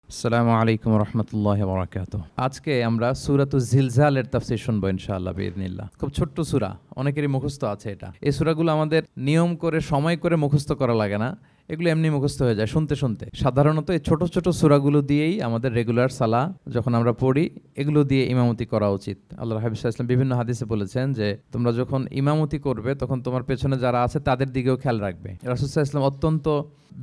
আসসালামু আলাইকুম রহমতুল্লাহ বারাকাতুহু। আজকে আমরা সূরাতুজ জিলজালের তাফসীর শুনবো ইনশাআল্লাহ বিইذনিল্লাহ। খুব ছোট্ট সূরা, অনেকেরই মুখস্থ আছে এটা। এই সূরাগুলো আমাদের নিয়ম করে সময় করে মুখস্থ করা লাগে না, এগুলো এমনি মুখস্থ হয়ে যায় শুনতে শুনতে। সাধারণত এই ছোট ছোট সূরাগুলো দিয়েই আমাদের রেগুলার সালাহ যখন আমরা পড়ি, এগুলো দিয়ে ইমামতি করা উচিত। আল্লাহর হাবিব সাল্লাল্লাহু আলাইহি ওয়াসাল্লাম বিভিন্ন হাদিসে বলেছেন যে তোমরা যখন ইমামতি করবে তখন তোমার পেছনে যারা আছে তাদের দিকেও খেয়াল রাখবে। রাসূল সাল্লাল্লাহু আলাইহি ওয়াসাল্লাম অত্যন্ত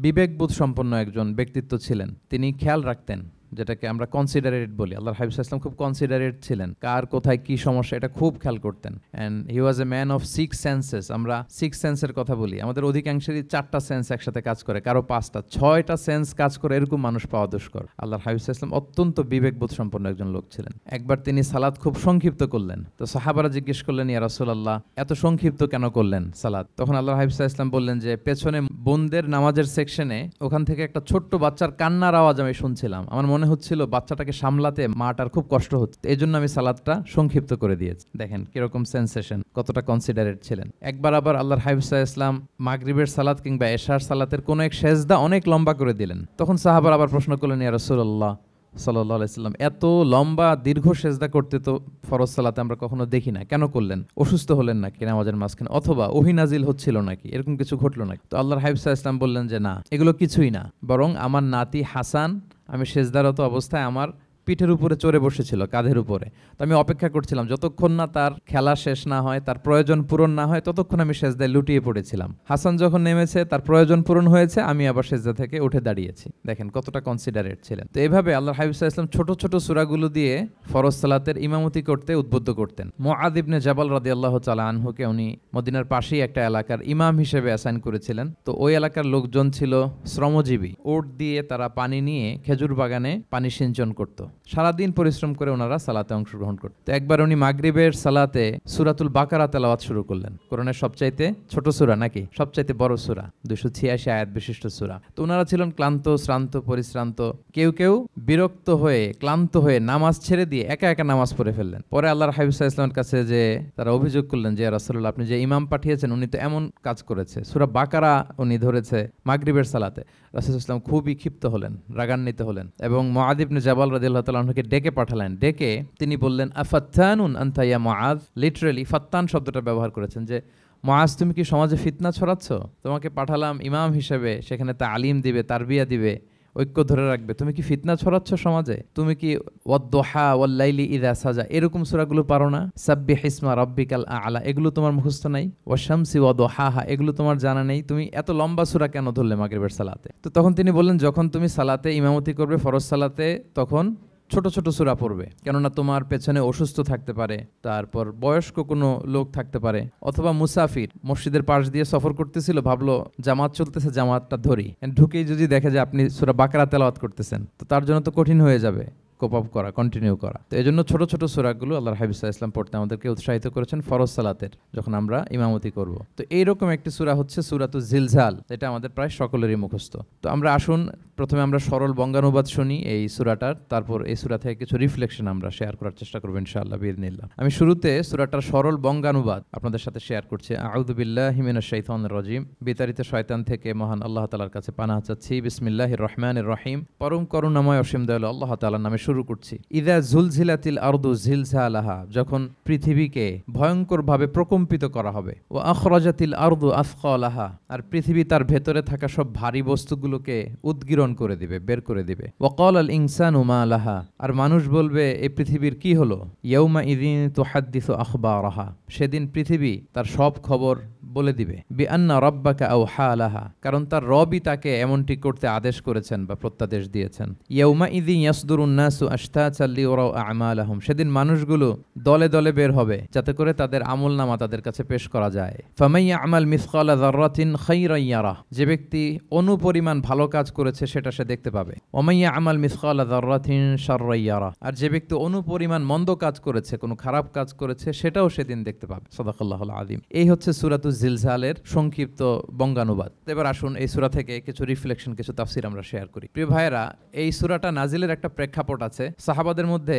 বিবেকবোধ সম্পন্ন একজন ব্যক্তিত্ব ছিলেন। তিনি খেয়াল রাখতেন, যেটাকে আমরা কনসিডারেট বলি। আল্লাহর হাবিব সাল্লাল্লাহু আলাইহি ওয়াসাল্লাম খুব কনসিডারেট ছিলেন, কার কোথায় কি সমস্যা এটা খুব খেয়াল করতেন। And he was a man of six senses. আমরা সিক্স সেন্সের কথা বলি, আমাদের অধিকাংশেরই 4টা সেন্স একসাথে কাজ করে, কারো 5টা 6টা সেন্স কাজ করে, এরকম মানুষ পাওয়া দুষ্কর। আল্লাহর হাবিব সাল্লাল্লাহু আলাইহি ওয়াসাল্লাম অত্যন্ত বিবেকবোধ সম্পন্ন একজন লোক ছিলেন। একবার তিনি সালাত খুব সংক্ষিপ্ত করলেন, তো সাহাবারা জিজ্ঞেস করলেন, ইয়া রাসূলুল্লাহ এত সংক্ষিপ্ত কেন করলেন সালাত? তখন আল্লাহর হাবিব সাল্লাল্লাহু আলাইহি ওয়াসাল্লাম বললেন যে পেছনে বোনদের নামাজের সেকশনে ওখান থেকে একটা ছোট্ট বাচ্চার কান্নার আওয়াজ আমি শুনছিলাম, আমার মনে হচ্ছিল বাচ্চাটাকে সামলাতে মাটার খুব কষ্ট হচ্ছে, এই জন্য আমি সালাতটা সংক্ষিপ্ত করে দিয়েছি। দেখেন কিরকম সেন্সেশন, কতটা কনসিডারেট ছিলেন। একবার আবার আল্লাহর হাবিব সাল্লাল্লাহু আলাইহি ওয়াসাল্লাম মাগরিবের সালাত কিংবা এশার সালাতের কোন এক সেজদা অনেক লম্বা করে দিলেন। তখন সাহাবারা আবার প্রশ্ন করলেন, ইয়া রাসূলুল্লাহ সাল্লাল্লাহু আলাইহি ওয়াসাল্লাম এত লম্বা দীর্ঘ সেজদা করতে তো ফরজ সালাতে আমরা কখনো দেখি না, কেন করলেন? অসুস্থ হলেন নাকি নামাজের মাঝখানে, অথবা ওহী নাজিল হচ্ছিল নাকি, এরকম কিছু ঘটলো নাকি? তো আল্লাহর হাবিব সাল্লাল্লাহু আলাইহি ওয়াসাল্লাম বললেন যে না, এগুলো কিছুই না, বরং আমার নাতি হাসান আমি সেজদারত অবস্থায় আমার পিঠের উপরে চড়ে বসেছিল, কাঁধের উপরে। তো আমি অপেক্ষা করছিলাম যতক্ষণ না তার খেলা শেষ না হয়, তার প্রয়োজন পূরণ না হয়, ততক্ষণ আমি সেজদায় লুটিয়ে পড়েছিলাম। হাসান যখন নেমেছে, তার প্রয়োজন পূরণ হয়েছে, আমি আবার সেজদা থেকে উঠে দাঁড়িয়েছি। দেখেন কতটা কনসিডারেট ছিলেন। তো এভাবে আল্লাহর হাবিব সাল্লাল্লাহু আলাইহি ওয়াসাল্লাম ছোট ছোট সূরাগুলো দিয়ে ফরজ সালাতের ইমামতি করতে উদ্বুদ্ধ করতেন। মুআয ইবনে জাবাল রাদিয়াল্লাহু তাআলা আনহুকে উনি মদিনার পাশেই একটা এলাকার ইমাম হিসেবে অ্যাসাইন করেছিলেন। তো ওই এলাকার লোকজন ছিল শ্রমজীবী, ওট দিয়ে তারা পানি নিয়ে খেজুর বাগানে পানি সিঞ্চন করত। সারাদিন পরিশ্রম করে ওনারা সালাতে অংশগ্রহণ করত। তো একবার উনি মাগরিবের সালাতে সূরাতুল বাকারা তেলাওয়াত শুরু করলেন। কোরআনের সবচাইতে ছোট সূরা নাকি সবচাইতে বড় সূরা, 286 আয়াত বিশিষ্ট সূরা। তো ওনারা ছিলেন ক্লান্ত, শ্রান্ত, পরিশ্রান্ত। কেউ কেউ বিরক্ত হয়ে ক্লান্ত হয়ে নামাজ ছেড়ে দিয়ে একা একা নামাজ পড়ে ফেললেন। পরে আল্লাহর হাবিব সাল্লাল্লাহু আলাইহি ওয়াসাল্লামের কাছে যে তারা অভিযোগ করলেন যে, ইয়া রাসূলুল্লাহ আপনি যে ইমাম পাঠিয়েছেন উনি তো এমন কাজ করেছে, সূরা বাকারা উনি ধরেছে মাগরিবের সালাতে। রাসূল সাল্লাল্লাহু আলাইহি ওয়াসাল্লাম খুবই ক্ষিপ্ত হলেন, রাগান্বিত হলেন এবং মুআয ইবনে জাবাল রাদিয়াল্লাহু তাআলা আনহুকে ডেকে পাঠালেন। ডেকে তিনি বললেন, আফাত্তানুন আনতা ইয়া মুআয। লিটারালি ফাত্তান শব্দটা ব্যবহার করেছেন যে, মুআয তুমি কি সমাজে ফিতনা ছড়াচ্ছ? তোমাকে পাঠালাম ইমাম হিসেবে, সেখানে তালিম দিবে, তারবিয়া দিবে, ঐক্য ধরে রাখবে, তুমি কি ফিতনা ছড়াচ্ছ সমাজে? তুমি কি ওয়াদ-দুহা ওয়াল-লাইলি ইযা সাজা এরকম সূরাগুলো পারো না? সাব্বিহ ইসমা রাব্বিকাল আ'লা এগুলো তোমার মুখস্থ নাই? ওয়াশ-শামসি ওয়া-দুহাহা এগুলো তোমার জানা নেই? তুমি এত লম্বা সূরা কেন ধরলে মাগরিবের সালাতে? তো তখন তিনি বললেন, যখন তুমি সালাতে ইমামতি করবে ফরজ সালাতে, তখন ছোট ছোট সূরা পড়বে, কেননা তোমার পেছনে অসুস্থ থাকতে পারে, তারপর বয়স্ক কোনো লোক থাকতে পারে, অথবা মুসাফির মসজিদের পাশ দিয়ে সফর করতেছিল, ভাবলো জামাত চলতেছে, জামাতটা ধরি, ঢুকেই যদি দেখে যে আপনি সূরা বাকারা তেলাওয়াত করতেছেন, তো তার জন্য তো কঠিন হয়ে যাবে কোপ আপ করা, কন্টিনিউ করা। তো এই জন্য ছোট ছোট সূরাগুলো আল্লাহর হাবিব সাল্লাল্লাহু আলাইহি ওয়াসাল্লাম পড়তে আমাদেরকে উৎসাহিত করেছেন ফরজ সালাতের, যখন আমরা ইমামতি করব। তো এইরকম একটি সূরা হচ্ছে সূরাতুজ জিলজাল, এটা আমাদের প্রায় সকলেরই মুখস্থ। তো আমরা আসুন প্রথমে আমরা সরল বঙ্গানুবাদ শুনি এই সূরাটার, তারপর এই সূরা থেকে কিছু রিফ্লেকশন আমরা শেয়ার করার চেষ্টা করব ইনশাআল্লাহ বিইذনিল্লাহ। আমি শুরুতে সূরাটার সরল বঙ্গানুবাদ আপনাদের সাথে শেয়ার করছি। আউযু বিল্লাহি মিনাশ শাইতানির রাজিম। বিতাড়িত শয়তান থেকে মহান আল্লাহ তাআলার কাছে পানাহ চাচ্ছি। বিসমিল্লাহির রহমানির রহিম। পরম করুণাময় অসীম দয়ালু আল্লাহ তাআলার নামে শুরু করছি। ইযা জুলজিলাতিল আরদু জিলজালাহা, যখন পৃথিবীকে ভয়ঙ্করভাবে প্রকম্পিত করা হবে। ওয়া আখরাজাতিল আরদু আসকালাহা, আর পৃথিবী তার ভেতরে থাকা সব ভারী বস্তুগুলোকে উদ্গীরণ করে দিবে, বের করে দিবে। ওয়া ক্বালাল ইনসানু মা লাহা, আর মানুষ বলবে এই পৃথিবীর কি হলো? ইয়াউমা ইযিন তুহাদ্দিসু আখবারাহা, সেদিন পৃথিবী তার সব খবর বলে দিবে। বিআন্না রাব্বাকা আওহা লাহা, কারণ তার রবই তাকে এমনটি করতে আদেশ করেছেন বা প্রত্যাদেশ দিয়েছেন। ইয়াউমা ইযিন ইয়াসদুরুন নাসু আশতাতাল লিয়ারাউ আ'মালাহুম, সেদিন মানুষগুলো দলে দলে বের হবে যাতে করে তাদের আমলনামা তাদের কাছে পেশ করা যায়। ফামান ইয়া'মাল মিসকালা যাররাতিন খায়রান ইয়ারাহ, যে ব্যক্তি অনুপরিমাণ ভালো কাজ করেছে সেটা সে দেখতে পাবে। ওয়া মান ইয়া'মাল মিসকালা যাররাতিন শাররান ইয়ারাহ, আর যে ব্যক্তি অনুপরিমাণ মন্দ কাজ করেছে, কোনো খারাপ কাজ করেছে, সেটাও সেদিন দেখতে পাবে। সাদাকাল্লাহুল আযীম। এই হচ্ছে সূরাতুজ জিলজালের সংক্ষিপ্ত বঙ্গানুবাদ। এবার আসুন এই সূরা থেকে কিছু রিফ্লেকশন, কিছু তাফসীর আমরা শেয়ার করি। প্রিয় ভাইয়েরা, এই সূরাটা নাজিলের একটা প্রেক্ষাপট আছে। সাহাবাদের মধ্যে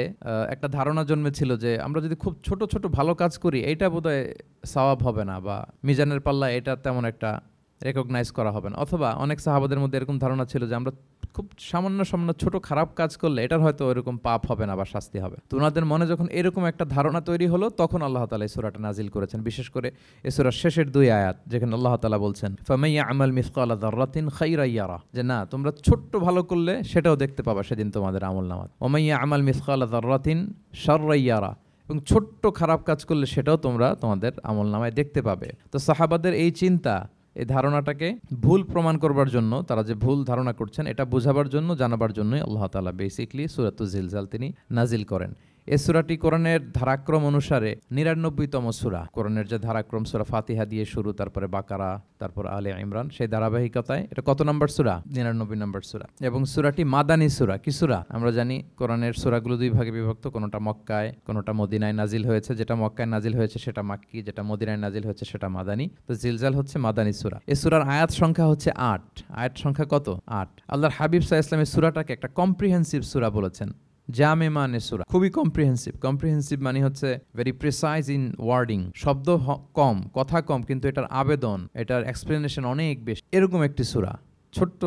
একটা ধারণা জন্মেছিল যে আমরা যদি খুব ছোট ছোট ভালো কাজ করি, এইটা বোধহয় সওয়াব হবে না, বা মিজানের পাল্লা এটা তেমন একটা রেকগনাইজ করা হবে না। অথবা অনেক সাহাবাদের মধ্যে এরকম ধারণা ছিল যে আমরা খুব সামান্য সামান্য ছোট খারাপ কাজ করলে এটার হয়তো এরকম পাপ হবে না বা শাস্তি হবে। তো ওনাদের মনে যখন এরকম একটা ধারণা তৈরি হলো তখন আল্লাহ তাআলা এই সূরাটা নাজিল করেছেন, বিশেষ করে এই সূরার শেষের 2 আয়াত যেখানে আল্লাহ তাআলা বলছেন ফামান ইয়ামাল মিসকালা যাররাতিন খাইরান ইয়ারা, যে না তোমরা ছোট্ট ভালো করলে সেটাও দেখতে পাবা সেদিন তোমাদের আমলনামায়, ওয়া মান ইয়ামাল মিসকালা যাররাতিন শাররান ইয়ারা, এবং ছোট্ট খারাপ কাজ করলে সেটাও তোমরা তোমাদের আমলনামায় দেখতে পাবে। তো সাহাবাদের এই চিন্তা, এই ধারণাটাকে ভুল প্রমাণ করবার জন্য, তারা যে ভুল ধারণা করছেন এটা বোঝাবার জন্য, জানাবার জন্যই আল্লাহ তাআলা বেসিক্যালি সূরাতুজ জিলজাল তিনি নাজিল করেন। এই সূরাটি কোরআনের ধারাক্রম অনুসারে 99তম সূরা। কোরআনের যে ধারাক্রম সূরা ফাতিহা দিয়ে শুরু, তারপরে বাকারা, তারপর আলে ইমরান, সেই ধারাবাহিকতায় এটা কত নম্বর সূরা? 99 নম্বর সূরা। এবং সূরাটি মাদানী সূরা। কি সূরা? আমরা জানি কোরআনের সূরাগুলো 2 ভাগে বিভক্ত, কোনটা মক্কায়, কোনটা মদিনায় নাজিল হয়েছে। যেটা মক্কায় নাজিল হয়েছে সেটা মাক্কি, যেটা মদিনায় নাজিল হয়েছে সেটা মাদানী। তো জিলজাল হচ্ছে মাদানী সূরা। এই সূরার আয়াত সংখ্যা হচ্ছে 8। আয়াত সংখ্যা কত? 8। আল্লাহর হাবিব সাল্লাল্লাহু আলাইহি ওয়াসাল্লাম এই সূরাটাকে একটা কম্প্রিহেন্সিভ সূরা বলেছেন। জামে মানে সূরা, খুবই কম্প্রিহেন্সিভ। কম্প্রিহেন্সিভ মানে হচ্ছে ভেরি প্রিসাইজ ইন ওয়ার্ডিং, শব্দ কম, কথা কম, কিন্তু এটার আবেদন, এটার এক্সপ্লেনেশন অনেক বেশি। এরকম একটি সূরা, ছোট্ট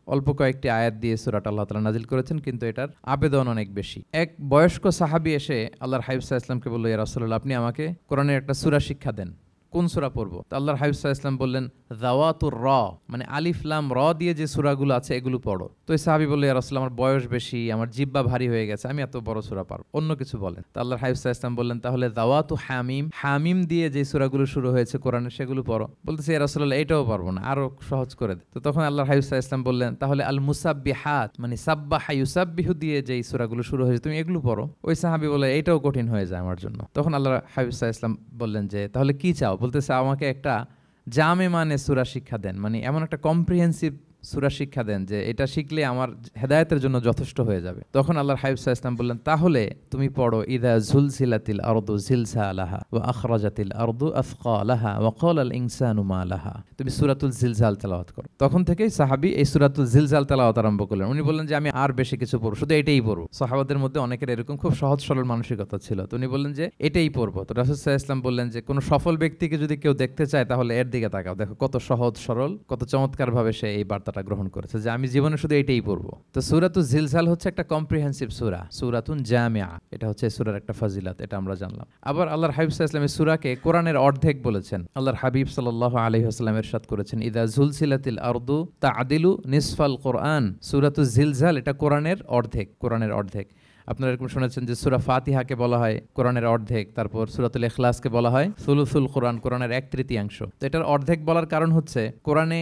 অল্প কয়েকটি আয়াত দিয়ে সূরাটা আল্লাহ তাআলা নাজিল করেছেন, কিন্তু এটার আবেদন অনেক বেশি। এক বয়স্ক সাহাবী এসে আল্লাহর হাবিব সাল্লাল্লাহু আলাইহি ওয়াসাল্লামকে বলল, ইয়া রাসূলুল্লাহ, আপনি আমাকে কোরআনের একটা সূরা শিক্ষা দেন, কোন সূরা পড়বো? তো আল্লাহর হাবিব সাল্লাল্লাহু আলাইহি ওয়াসাল্লাম বললেন যাওয়াতুর র, মানে আলিফ লাম র দিয়ে যে সূরাগুলো আছে এগুলো পড়ো। তো এই সাহাবী বলল, ইয়া রাসূলুল্লাহ, আমার বয়স বেশি, আমার জিহ্বা ভারী হয়ে গেছে, আমি এত বড় সূরা পারবো, অন্য কিছু বলেন। তো আল্লাহর হাবিব সাল্লাল্লাহু আলাইহি ওয়াসাল্লাম বললেন, তাহলে যাওয়াতু হামিম, হামিম দিয়ে যে সূরাগুলো শুরু হয়েছে কোরআনে সেগুলো পড়ো। বলতেছে, ইয়া রাসূলুল্লাহ, এটাও পারবো না, আরো সহজ করে দে। তো তখন আল্লাহর হাবিব সাল্লাল্লাহু আলাইহি ওয়াসাল্লাম বললেন, তাহলে আল মুসাব্বিহাত, মানে সাব্বাহা ইউসাব্বিহু দিয়ে যেই সূরাগুলো শুরু হয়েছে তুমি এগুলো পড়ো। ওই সাহাবী বলে, এটাও কঠিন হয়ে যায় আমার জন্য। তখন আল্লাহর হাবিব সাল্লাল্লাহু আলাইহি ওয়াসাল্লাম বললেন যে, তাহলে কি চাও? বলতেছে, আমাকে একটা জামে মানে সূরা শিক্ষা দেন, মানে এমন একটা কম্প্রিহেন্সিভ সূরা শিক্ষা দেন যে এটা শিখলে আমার হেদায়েতের জন্য যথেষ্ট হয়ে যাবে। তখন আল্লাহর হাবিব সাল্লাল্লাহু আলাইহি ওয়াসাল্লাম বললেন, তাহলে তুমি পড়ো ইযা যুলজিলাতিল আরদু জিলজালাহা ওয়া আখরাজাতিল আরদু আথকালাহা ওয়া ক্বালাল ইনসানু মা লাহা। তুমি সূরাতুল জিলজাল তেলাওয়াত করো। তখন থেকেই সাহাবী এই সূরাতুল জিলজাল তেলাওয়াত আরম্ভ করলেন। উনি বললেন যে আমি আর বেশি কিছু পড়ব, শুধু এটাই পড়ব। সাহাবাদের মধ্যে অনেকের এরকম খুব সহজ সরল মানসিকতা ছিল। তো উনি বললেন যে এটাই পড়ব। তো রাসূল সাল্লাল্লাহু আলাইহি ওয়াসাল্লাম বললেন যে কোনো সফল ব্যক্তিকে যদি কেউ দেখতে চায় তাহলে এর দিকে তাকাও, দেখো কত সহজ সরল, কত চমৎকার ভাবে সে এই বার্তাটা গ্রহণ করেছে যে আমি জীবনে শুধু এটাই পড়বো। তো সূরাতুল জিলজাল হচ্ছে একটা কম্প্রিহেন্সিভ সূরা, সূরাতুন জামিআ। এটা হচ্ছে সূরার একটা ফজিলত, এটা আমরা জানলাম। আবার আল্লাহর হাবিব সাল্লাল্লাহু আলাইহি ওয়াসাল্লাম এই সূরাকে কোরআনের অর্ধেক বলেছেন। আল্লাহর হাবিব সাল্লাল্লাহু আলাইহি ওয়াসাল্লাম ইরশাদ করেছেন, ইযা যুলজিলাতিল আরদু তা'দিলু নিসফাল কোরআন। সূরাতুল জিলজাল এটা কোরআনের অর্ধেক, কোরআনের অর্ধেক। আপনারা এরকম শুনেছেন যে সূরা ফাতিহাকে বলা হয় কোরআনের অর্ধেক, তারপর সূরাতুল ইখলাসকে বলা হয় সুলুসুল কোরআন, কোরআনের 1/3। তো এটার অর্ধেক বলার কারণ হচ্ছে কোরআনে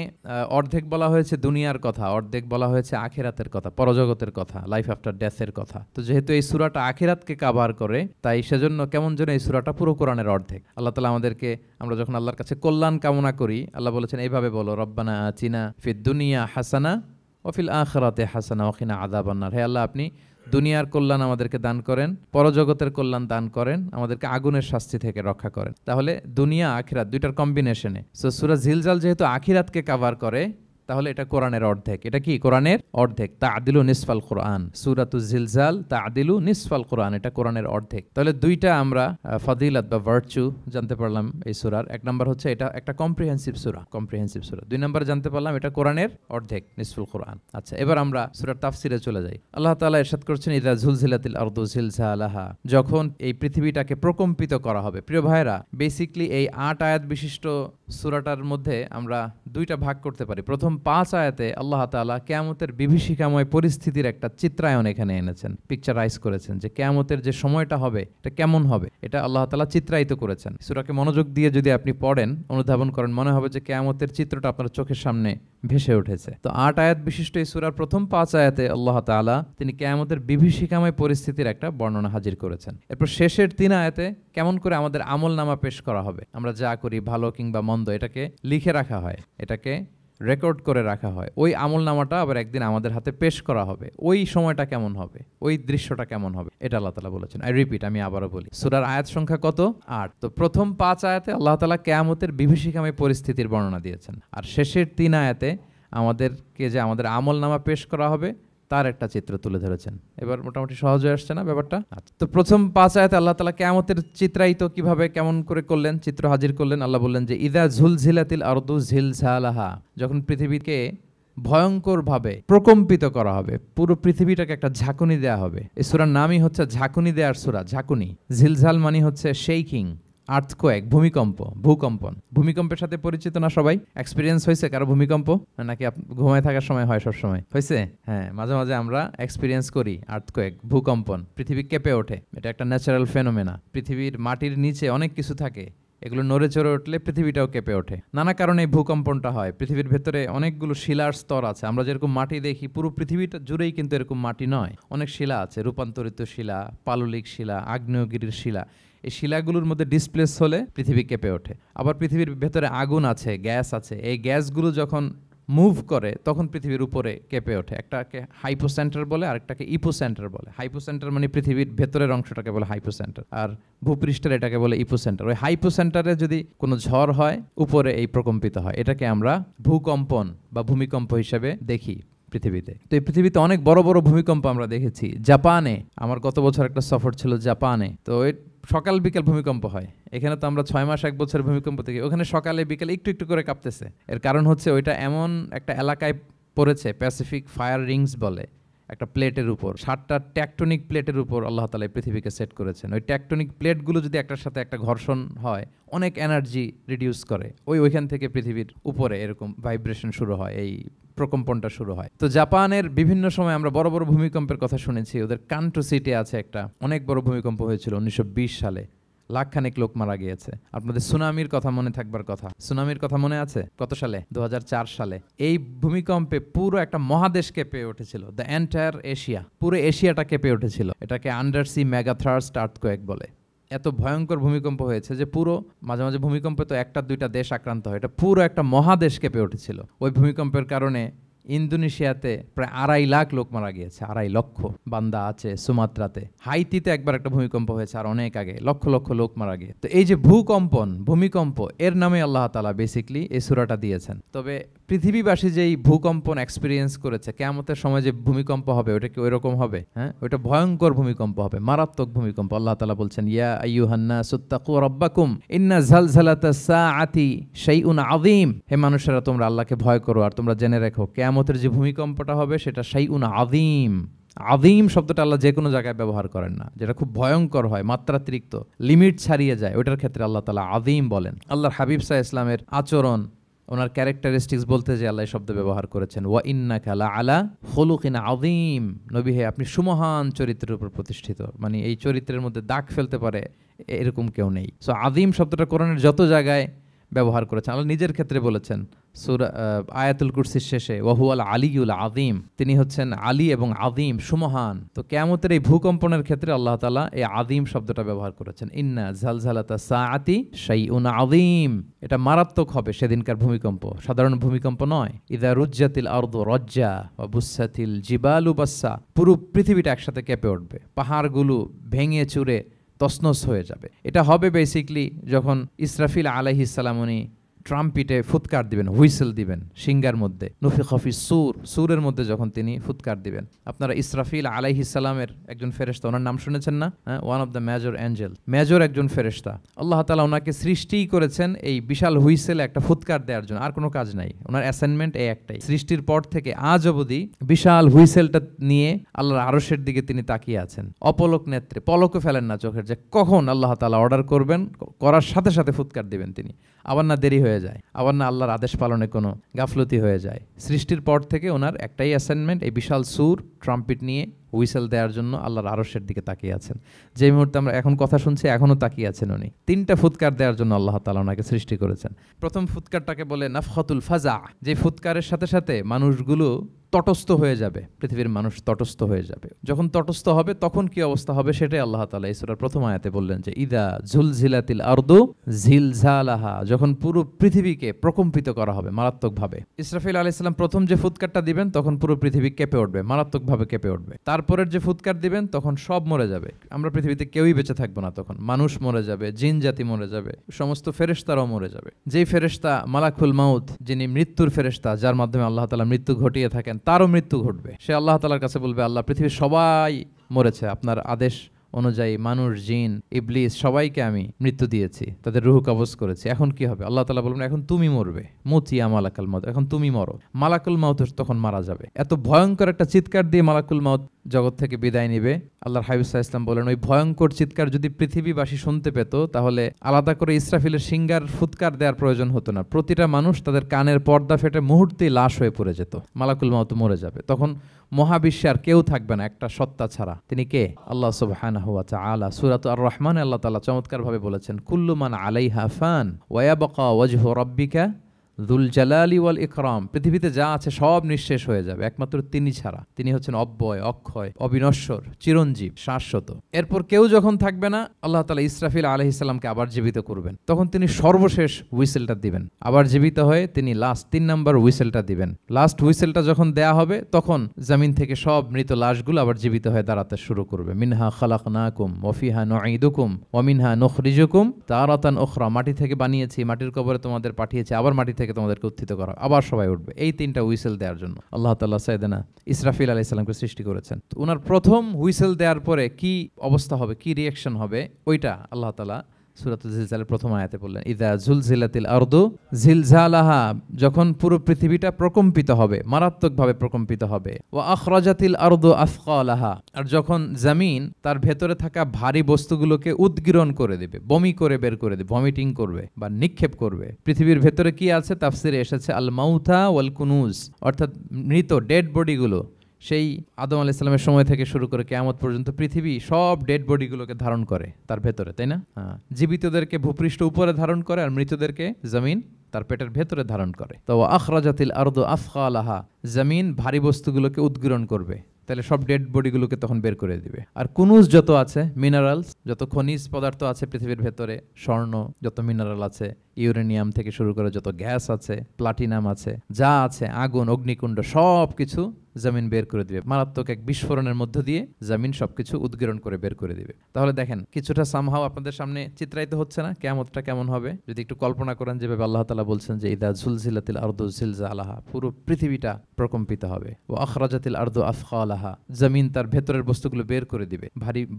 অর্ধেক বলা হয়েছে দুনিয়ার কথা, অর্ধেক বলা হয়েছে আখিরাতের কথা, পরজগতের কথা, লাইফ আফটার ডেথের কথা। তো যেহেতু এই সূরাটা আখিরাতকে কভার করে, তাই সেজন্য কেমন যেন এই সূরাটা পুরো কোরআনের অর্ধেক। আল্লাহ তাআলা আমাদেরকে, আমরা যখন আল্লাহর কাছে কল্যাণ কামনা করি, আল্লাহ বলেছেন এইভাবে বলো, রব্বানা আতিনা ফিদ দুনিয়া হাসানা ওয়া ফিল আখিরাতি হাসানা ওয়া কিনা আযাবান নার। হে আল্লাহ, আপনি দুনিয়ার কল্যাণ আমাদেরকে দান করেন, পরজগতের কল্যাণ দান করেন, আমাদেরকে আগুনের শাস্তি থেকে রক্ষা করেন। তাহলে দুনিয়া আখিরাত দুইটার কম্বিনেশনে। সো সূরা জিলজাল যেহেতু আখিরাতকে কভার করে, তাহলে এটা কোরআনের অর্ধেক। এটা কি? কোরআনের অর্ধেক। তা'দিলু নিসফাল কোরআন, সূরাতুল জিলজাল তা'দিলু নিসফাল কোরআন, এটা কোরআনের অর্ধেক। তাহলে দুইটা আমরা ফজিলত বা ভার্চু জানতে পারলাম এই সূরার। এক নাম্বার হচ্ছে এটা একটা কম্প্রিহেন্সিভ সূরা, কম্প্রিহেন্সিভ সূরা। দুই নাম্বার জানতে পারলাম এটা কোরআনের অর্ধেক, নিসফুল কোরআন। আচ্ছা, এবার আমরা সূরার তাফসিরে চলে যাই। আল্লাহ তাআলা ইরশাদ করছেন, ইযা যুলজিলাতিল আরদু জিলজালাহা, যখন এই পৃথিবীটাকে প্রকম্পিত করা হবে। প্রিয় ভাইরা, বেসিক্যালি এই 8 আয়াত বিশিষ্ট সূরাটার মধ্যে আমরা দুইটা ভাগ করতে পারি। প্রথম 5 আয়াতে আল্লাহ তাআলা কিয়ামতের বিভীষিকাময় পরিস্থিতির একটা চিত্রায়ন এখানে এনেছেন, পিকচারাইজ করেছেন যে কিয়ামতের যে সময়টা হবে এটা কেমন হবে, এটা আল্লাহ তাআলা চিত্রায়িত করেছেন। সূরাকে মনোযোগ দিয়ে যদি আপনি পড়েন, অনুধাবন করেন, মনে হবে যে কিয়ামতের চিত্রটা আপনার চোখের সামনে ভেসে উঠেছে। তো 8 আয়াত বিশিষ্ট এই সূরার প্রথম 5 আয়াতে আল্লাহ তাআলা তিনি কিয়ামতের বিভীষিকাময় পরিস্থিতির একটা বর্ণনা হাজির করেছেন। এরপর শেষের 3 আয়াতে কেমন করে আমাদের আমলনামা পেশ করা হবে, আমরা যা করি ভালো কিংবা মন্দ, এটাকে লিখে রাখা হয়, এটাকে রেকর্ড করে রাখা হয়। ওই আমলনামাটা আবার একদিন আমাদের হাতে পেশ করা হবে। ওই সময়টা কেমন হবে, ওই দৃশ্যটা কেমন হবে, এটা আল্লাহ তাআলা বলেছেন। আই রিপিট, আমি আবারও বলি, সূরার আয়াত সংখ্যা কত? 8। তো প্রথম 5 আয়াতে আল্লাহ তাআলা কিয়ামতের বিভীষিকাময় পরিস্থিতির বর্ণনা দিয়েছেন, আর শেষের 3 আয়াতে আমাদেরকে যে আমাদের আমলনামা পেশ করা হবে তার একটা চিত্র তুলে ধরেছেন। এবার মোটামুটি সহজ হয়ে আসছে না ব্যাপারটা? তো প্রথম 5 আয়াতে আল্লাহ তাআলা কিয়ামতের চিত্রায়িত কিভাবে কেমন করে করলেন, চিত্র হাজির করলেন। আল্লাহ বললেন যে ইযা যুলজিলাতিল আরদু জিলজালাহা, যখন পৃথিবীকে ভয়ঙ্করভাবে প্রকম্পিত করা হবে, পুরো পৃথিবীটাকে একটা ঝাঁকুনি দেয়া হবে। এই সূরার নামই হচ্ছে ঝাঁকুনি দেওয়ার সূরা, ঝাঁকুনি। ঝিলঝাল মানে হচ্ছে শেকিং, আর্থকোয়েক, ভূমিকম্প, ভূকম্পন। ভূমিকম্পের সাথে পরিচিত না সবাই? এক্সপিরিয়েন্স হয়েছে কারো ভূমিকম্প? নাকি ঘুমায় থাকার সময় হয়, সব সময় হয়েছে? হ্যাঁ, মাঝে মাঝে আমরা এক্সপিরিয়েন্স করি আর্থকোয়েক, ভূকম্পন। পৃথিবী কেঁপে ওঠে, এটা একটা ন্যাচারাল ফেনোমেনা। পৃথিবীর মাটির নিচে অনেক কিছু থাকে, এগুলো নড়ে চড়ে উঠলে পৃথিবীটাও কেঁপে ওঠে। নানা কারণে এই ভূকম্পনটা হয়। পৃথিবীর ভেতরে অনেকগুলো শিলার স্তর আছে। আমরা যেরকম মাটি দেখি, পুরো পৃথিবীটা জুড়েই কিন্তু এরকম মাটি নয়, অনেক শিলা আছে, রূপান্তরিত শিলা, পাললিক শিলা, আগ্নেয়গিরির শিলা। এই শিলাগুলোর মধ্যে ডিসপ্লেস হলে পৃথিবী কেঁপে ওঠে। আবার পৃথিবীর ভেতরে আগুন আছে, গ্যাস আছে, এই গ্যাসগুলো যখন মুভ করে তখন পৃথিবীর উপরে কেঁপে ওঠে। একটাকে হাইপোসেন্টার বলে, আরেকটাকে ইপোসেন্টার বলে। হাইপোসেন্টার মানে পৃথিবীর ভেতরের অংশটাকে বলে হাইপোসেন্টার, আর ভূপৃষ্ঠের এটাকে বলে ইপোসেন্টার। ওই হাইপোসেন্টারে যদি কোনো ঝড় হয়, উপরে এই প্রকম্পিত হয়। এটাকে আমরা ভূকম্পন বা ভূমিকম্প হিসেবে দেখি পৃথিবীতে। তো এই পৃথিবীতে অনেক বড় বড় ভূমিকম্প আমরা দেখেছি। জাপানে, আমার গত বছর একটা সফর ছিল জাপানে, তো সকাল বিকাল ভূমিকম্প হয়। এখানে তো আমরা 6 মাস 1 বছর ভূমিকম্প দেখি, ওখানে সকালে বিকালে একটু একটু করে কাঁপতেছে। এর কারণ হচ্ছে ওইটা এমন একটা এলাকায় পড়েছে, প্যাসিফিক ফায়ার রিংস বলে, একটা প্লেটের উপর, 7টা ট্যাকটনিক প্লেটের উপর আল্লাহ তাআলা পৃথিবীকে সেট করেছেন। ওই ট্যাকটনিক প্লেটগুলো যদি একটার সাথে একটা ঘর্ষণ হয়, অনেক এনার্জি রিডিউস করে, ওইখান থেকে পৃথিবীর উপরে এরকম ভাইব্রেশন শুরু হয়, এই প্রকম্পনটা শুরু হয়। তো জাপানের বিভিন্ন সময় আমরা বড় বড় ভূমিকম্পের কথা শুনেছি। ওদের কান্টো সিটি আছে একটা, অনেক বড় ভূমিকম্প হয়েছিল 1920 সালে, লাখখানেক লোক মারা গিয়েছে। আপনাদের সুনামির কথা মনে থাকবার কথা, সুনামির কথা মনে আছে? কত সালে? 2004 সালে। এই ভূমিকম্পে পুরো একটা মহাদেশ কেঁপে উঠেছিল, দ্য এন্টায়ার এশিয়া, পুরো এশিয়াটা কেঁপে উঠেছিল। এটাকে আন্ডার সি মেগাথার্স্ট আর্থকোয়েক বলে। এত ভয়ঙ্কর ভূমিকম্প হয়েছে যে পুরো, মাঝে মাঝে ভূমিকম্পে তো 1-2টা দেশ আক্রান্ত হয়, এটা পুরো একটা মহাদেশ কেঁপে উঠেছিল। ওই ভূমিকম্পের কারণে ইন্দোনেশিয়াতে প্রায় 2.5 লাখ লোক মারা গিয়েছে, 2.5 লক্ষ। বান্দা আছে সুমাত্রাতে, হাইতিতে একবার একটা ভূমিকম্প হয়েছে আর অনেক আগে, লক্ষ লক্ষ লোক মারা গিয়ে। তো এই যে ভূমিকম্প, এর নামে আল্লাহ তাআলা বেসিক্যালি এই সূরাটা দিয়েছেন। তবে পৃথিবীবাসী যেই ভূকম্পন এক্সপিরিয়েন্স করেছে, কিয়ামতের সময় যে ভূমিকম্প হবে ওটা কি ওইরকম হবে? হ্যাঁ, ওইটা ভয়ঙ্কর ভূমিকম্প হবে, মারাত্মক ভূমিকম্প। আল্লাহ তাআলা বলছেন, ইয়া আইয়ুহান নাসু তাকু রাব্বাকুম ইন্না জালজালাতাস সাআতি শাইউন আযীম। হে মানুষেরা, তোমরা আল্লাহকে ভয় করো আর তোমরা জেনে রাখো কিয়ামতের যে ভূমিকম্পটা হবে সেটা শাইউন আযীম। আযীম শব্দটা আল্লাহ যে কোনো জায়গায় ব্যবহার করেন না। যেটা খুব ভয়ঙ্কর হয়, মাত্রাতিরিক্ত, লিমিট ছাড়িয়ে যায়, ওইটার ক্ষেত্রে আল্লাহ তাআলা আযীম বলেন। আল্লাহর হাবিব সাল্লাল্লাহু আলাইহি ওয়াসাল্লামের আচরণ, ওনার ক্যারেক্টারিস্টিক্স বলতে যে আল্লাহ শব্দ ব্যবহার করেছেন, ওয়া ইন্নাকা লাআলা খুলুকিন আযীম। নবী হে, আপনি সুমহান চরিত্রের উপর প্রতিষ্ঠিত। মানে এই চরিত্রের মধ্যে দাগ ফেলতে পারে এরকম কেউ নেই। সো আযীম শব্দটা কোরআনের যত জায়গায় ব্যবহার করেছেন, আল্লাহ নিজের ক্ষেত্রে বলেছেন সূরা আয়াতুল কুরসির শেষে, ওয়া হুয়াল আলিয়ুল আযীম, তিনি হচ্ছেন আলী এবং আযীম, সুমহান। তো কিয়ামতের এই ভূকম্পনের ক্ষেত্রে আল্লাহ তাআলা এই আযীম শব্দটা ব্যবহার করেছেন। ইন্না জালজালাতাস সাআতি শাইউন আযীম, এটা মারাত্মক হবে সেদিনকার ভূমিকম্প, সাধারণ ভূমিকম্প নয়। ইযা রুজ্জাতিল আরদু রাজ্জা ওয়া বুসাতিল জিবালু বাসসা, পুরো পৃথিবীটা একসাথে কেঁপে উঠবে, পাহাড়গুলো ভেঙে চুরে তছনছ হয়ে যাবে। এটা হবে বেসিক্যালি যখন ইসরাফিল আলাইহিস সালাম উনি ট্রাম্পিটে ফুৎকার দিবেন, হুইসেল দিবেন সিঙ্গার মধ্যে, নুফিখা ফিস সূর, সূরের মধ্যে যখন তিনি ফুৎকার দিবেন। আপনারা ইসরাফিল আলাইহিস সালামের একজন ফেরেশতা, ওনার নাম শুনেছেন না? One of the major Angel, major একজন ফেরেশতা। আল্লাহ তাআলা ওনাকে সৃষ্টিই করেছেন এই বিশাল হুইসেলে একটা ফুৎকার দেওয়ার জন্য, আর কোনো কাজ নাই। ওনার অ্যাসাইনমেন্ট এই একটাই, সৃষ্টির পর থেকে আজ অবধি বিশাল হুইসেলটা নিয়ে আল্লাহর আরশের দিকে তিনি তাকিয়ে আছেন, অপলক নেত্রে, পলকও ফেলেন না চোখের, যে কখন আল্লাহ তাআলা অর্ডার করবেন, করার সাথে সাথে ফুৎকার দিবেন তিনি। আবার না দেরি হয়ে যায়, আবার না আল্লাহর আদেশ পালনে কোনো গাফলতি হয়ে যায়। সৃষ্টির পর থেকে ওনার একটাই অ্যাসাইনমেন্ট, এই বিশাল সুর ট্রাম্পিট নিয়ে হুইসেল দেওয়ার জন্য আল্লাহর আরশের দিকে তাকিয়ে আছেন। যে মুহূর্তে আমরা এখন কথা শুনছি এখনও তাকিয়ে আছেন উনি। 3টা ফুৎকার দেওয়ার জন্য আল্লাহ তাআলা ওনাকে সৃষ্টি করেছেন। প্রথম ফুৎকারটাকে বলে নাফখাতুল ফাজা, যে ফুৎকারের সাথে সাথে মানুষগুলো তটস্থ হয়ে যাবে, পৃথিবীর মানুষ তটস্থ হয়ে যাবে। যখন তটস্থ হবে তখন কি অবস্থা হবে সেটাই আল্লাহ তাআলা এই সূরার প্রথম আয়াতে বললেন, যে ইদা জুলজিলাতিল আরদু জিলজালাহা, যখন পুরো পৃথিবীকে প্রকম্পিত করা হবে মারাত্মকভাবে। ইসরাফিল আলাইহিস সালাম প্রথম যে ফুৎকারটা দিবেন তখন পুরো পৃথিবী কেঁপে উঠবে, মারাত্মকভাবে কেঁপে উঠবে। তারপরের যে ফুৎকার দিবেন তখন সব মরে যাবে, আমরা পৃথিবীতে কেউই বেঁচে থাকবো না। তখন মানুষ মরে যাবে, জিন জাতি মরে যাবে, সমস্ত ফেরেশতারাও মরে যাবে। যেই ফেরেশতা মালাকুল মাউত, যিনি মৃত্যুর ফেরেশতা, যার মাধ্যমে আল্লাহ তাআলা মৃত্যু ঘটিয়ে থাকেন, তারও মৃত্যু ঘটবে। সে আল্লাহ তাআলার কাছে বলবে, আল্লাহ, পৃথিবীর সবাই মরেছে, আপনার আদেশ অনুযায়ী মানুষ, জিন, ইবলিস সবাইকে আমি মৃত্যু দিয়েছি, তাদের রুহ কবজ করেছি। এখন কি হবে? আল্লাহ তাআলা বলবেন এখন তুমি মরবে, মুতিয়া মালাকুল মাউত, এখন তুমি মরো। মালাকুল মাউত তখন মারা যাবে। এত ভয়ঙ্কর একটা চিৎকার দিয়ে মালাকুল মাউত জগৎ থেকে বিদায় নিবে। আল্লাহর হাবিব সাল্লাল্লাহু আলাইহি ওয়াসাল্লাম বলেন ওই ভয়ঙ্কর চিৎকার যদি পৃথিবীবাসী শুনতে পেত তাহলে আলাদা করে ইসরাফিলের সিঙ্গার ফুৎকার দেওয়ার প্রয়োজন হতো না। প্রতিটা মানুষ তাদের কানের পর্দা ফেটে মুহূর্তেই লাশ হয়ে পড়ে যেত। মালাকুল মাউত মরে যাবে। তখন মহাবিশ্বে আর কেউ থাকবে না একটা সত্তা ছাড়া। তিনি কে? আল্লাহ সুবহানাহু ওয়া তাআলা। সূরাত আর রহমানে আল্লাহ তাআলা চমৎকারভাবে বলেছেন, কুল্লু মান আলাইহা ফান ওয়া ইয়াবকা ওয়াজহু রাব্বিকা যুল জালালি ওয়াল ইকরাম। পৃথিবীতে যা আছে সব নিঃশেষ হয়ে যাবে একমাত্র তিনি ছাড়া। তিনি হচ্ছেন অব্যয়, অক্ষয়, অবিনশ্বর, চিরঞ্জীব, শাশ্বত। এরপর কেউ যখন থাকবে না, আল্লাহ তাআলা ইসরাফিল আলাইহিস সালামকে আবার জীবিত করবেন। তখন তিনি সর্বশেষ হুইসেলটা দিবেন। আবার জীবিত হয়ে তিনি লাস্ট 3 নাম্বার হুইসেলটা দিবেন। লাস্ট হুইসেলটা যখন দেয়া হবে তখন জমিন থেকে সব মৃত লাশগুলো আবার জীবিত হয়ে দাঁড়াতে শুরু করবে। মিনহা খালাকনাকুম ওয়া ফিহা নুঈদুকুম ওয়া মিনহা নুখরিজুকুম তারাতান উখরা। মাটি থেকে বানিয়েছি, মাটির কবরে তোমাদের পাঠিয়েছি, আবার মাটি থেকে তোমাদেরকে উত্থিত করা, আবার সবাই উঠবে। এই 3টা হুইসেল দেওয়ার জন্য আল্লাহ তাআলা সাইয়েদনা ইসরাফিল আলাইহিস সালামকে সৃষ্টি করেছেন। তো ওনার প্রথম হুইসেল দেওয়ার পরে কি অবস্থা হবে, কি রিঅ্যাকশন হবে, ওইটা আল্লাহ তাআলা সূরাতুল জিলজালের প্রথম আয়াতে বললেন, ইযা জুলজিলাতিল আরদু জিলজালাহা। যখন পুরো পৃথিবীটা প্রকম্পিত হবে, মারাত্মকভাবে প্রকম্পিত হবে। ওয়া আখরাজাতিল আরদু আসকালাহা। আর যখন জমিন তার ভেতরে থাকা ভারী বস্তুগুলোকে উদ্গীরণ করে দেবে, বমি করে বের করে দেবে, ভমিটিং করবে বা নিক্ষেপ করবে। পৃথিবীর ভেতরে কি আছে? তাফসিরে এসেছে আল মাউতা ওয়াল কুনুজ, অর্থাৎ মৃত ডেড বডিগুলো। সেই আদম আলাইহিস সালামের সময় থেকে শুরু করে কিয়ামত পর্যন্ত পৃথিবী সব ডেড বডিগুলোকে ধারণ করে তার ভেতরে, তাই না? হ্যাঁ, জীবিতদেরকে ভূপৃষ্ঠ উপরে ধারণ করে আর মৃতদেরকে জমিন তার পেটের ভেতরে ধারণ করে। তো আখরাজাতিল আরদু আসকালাহা, জমিন ভারী বস্তুগুলোকে উদ্গীরণ করবে, তাহলে সব ডেড বডিগুলোকে তখন বের করে দিবে। আর কুনুজ যত আছে, মিনারেলস, যত খনিজ পদার্থ আছে পৃথিবীর ভেতরে, স্বর্ণ, যত মিনারেল আছে, ইউরেনিয়াম থেকে শুরু করে যত গ্যাস আছে, প্লাটিনাম আছে, যা আছে, আগুন, অগ্নিকুণ্ড, সব কিছু জমিন বের করে দিবে। মারাত্মক এক বিস্ফোরণের মধ্য দিয়ে জমিন সবকিছু উদ্গীরণ করে বের করে দিবে। তাহলে দেখেন কিছুটা সামহাও আপনাদের সামনে চিত্রায়িত হচ্ছে না কিয়ামতটা কেমন হবে? যদি একটু কল্পনা করেন যেভাবে আল্লাহ তাআলা বলছেন যে ইদা জুলজিলাতিল আরদু জিলজালাহা, পুরো পৃথিবীটা প্রকম্পিত হবে। ওয়া আখরাজাতিল আরদু আসকালাহা, জমিন তার ভেতরের বস্তুগুলো বের করে দিবে,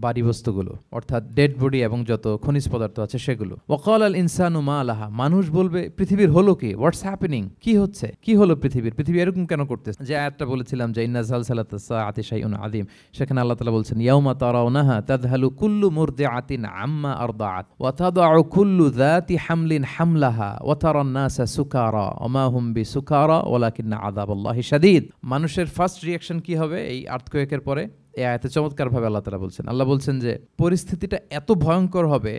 ভারী বস্তুগুলো, অর্থাৎ ডেড বডি এবং যত খনিজ পদার্থ আছে সেগুলো। ওয়া ক্বালাল ইনসানু মা লাহা, মানুষ বলবে পৃথিবীর হলো কি, হোয়াটস হ্যাপেনিং, কি হচ্ছে, কি হলো পৃথিবী এরকম কেন করতেছে? যে আয়াতটা বলেছিলাম যে ইন্না জালজালাতাস সাআতি শাইউন আযীম, সেখানে আল্লাহ তাআলা বলছেন ইয়াউমা তারাউনাহা তাযহালু কুল্লু মুরদিআতিন আম্মা আরদাআত ওয়া তাদউ কুল্লু যাতি হামলিন হামলাহা ওয়া তারান নাসা সুকারা ওয়া মা হুম বিসুকারা ওয়ালাকিন্না আযাবাল্লাহি শাদীদ। মানুষের ফার্স্ট রিঅ্যাকশন কি হবে এই আর্থকোয়েকের পরে? এই আয়াতে চমৎকারভাবে আল্লাহ তাআলা বলছেন। আল্লাহ বলছেন যে পরিস্থিতিটা এত ভয়ঙ্কর হবে,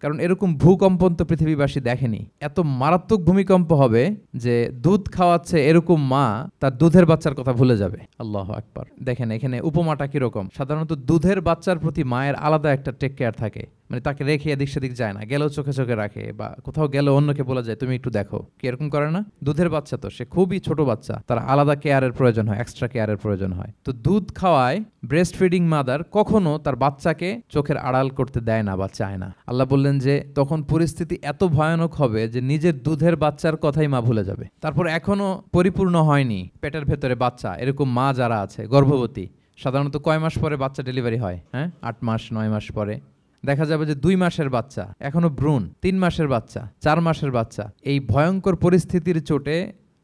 কারণ এরকম ভূকম্পন তো পৃথিবীবাসী দেখেনি। এত মারাত্মক ভূমিকম্প হবে যে দুধ খাওয়াচ্ছে এরকম মা তার দুধের বাচ্চার কথা ভুলে যাবে। আল্লাহু আকবার। দেখেন এখানে উপমাটা কিরকম। সাধারণত দুধের বাচ্চার প্রতি মায়ের আলাদা একটা টেক কেয়ার থাকে, মানে তাকে রেখে এদিক সেদিক যায় না, গেলেও চোখে চোখে রাখে, বা কোথাও গেলেও অন্যকে বলা যায় তুমি একটু দেখো, কি এরকম করে না? দুধের বাচ্চা তো সে খুবই ছোট বাচ্চা, তার আলাদা কেয়ারের প্রয়োজন হয়, এক্সট্রা কেয়ারের প্রয়োজন হয়। তো দুধ খাওয়ায় ব্রেস্ট ফিডিং মাদার কখনো তার বাচ্চাকে চোখের আড়াল করতে দেয় না বা চায় না। আল্লাহ বললেন যে তখন পরিস্থিতি এত ভয়ানক হবে যে নিজের দুধের বাচ্চার কথাই মা ভুলে যাবে। তারপর এখনো পরিপূর্ণ হয়নি পেটের ভেতরে বাচ্চা, এরকম মা যারা আছে গর্ভবতী, সাধারণত কয় মাস পরে বাচ্চা ডেলিভারি হয়? হ্যাঁ, 8 মাস 9 মাস পরে। দেখা যাবে যে 2 মাসের বাচ্চা, এখনো ভ্রূণ, 3 মাসের বাচ্চা, 4 মাসের বাচ্চা। এই ভয়ঙ্কর পরিস্থিতির চোটে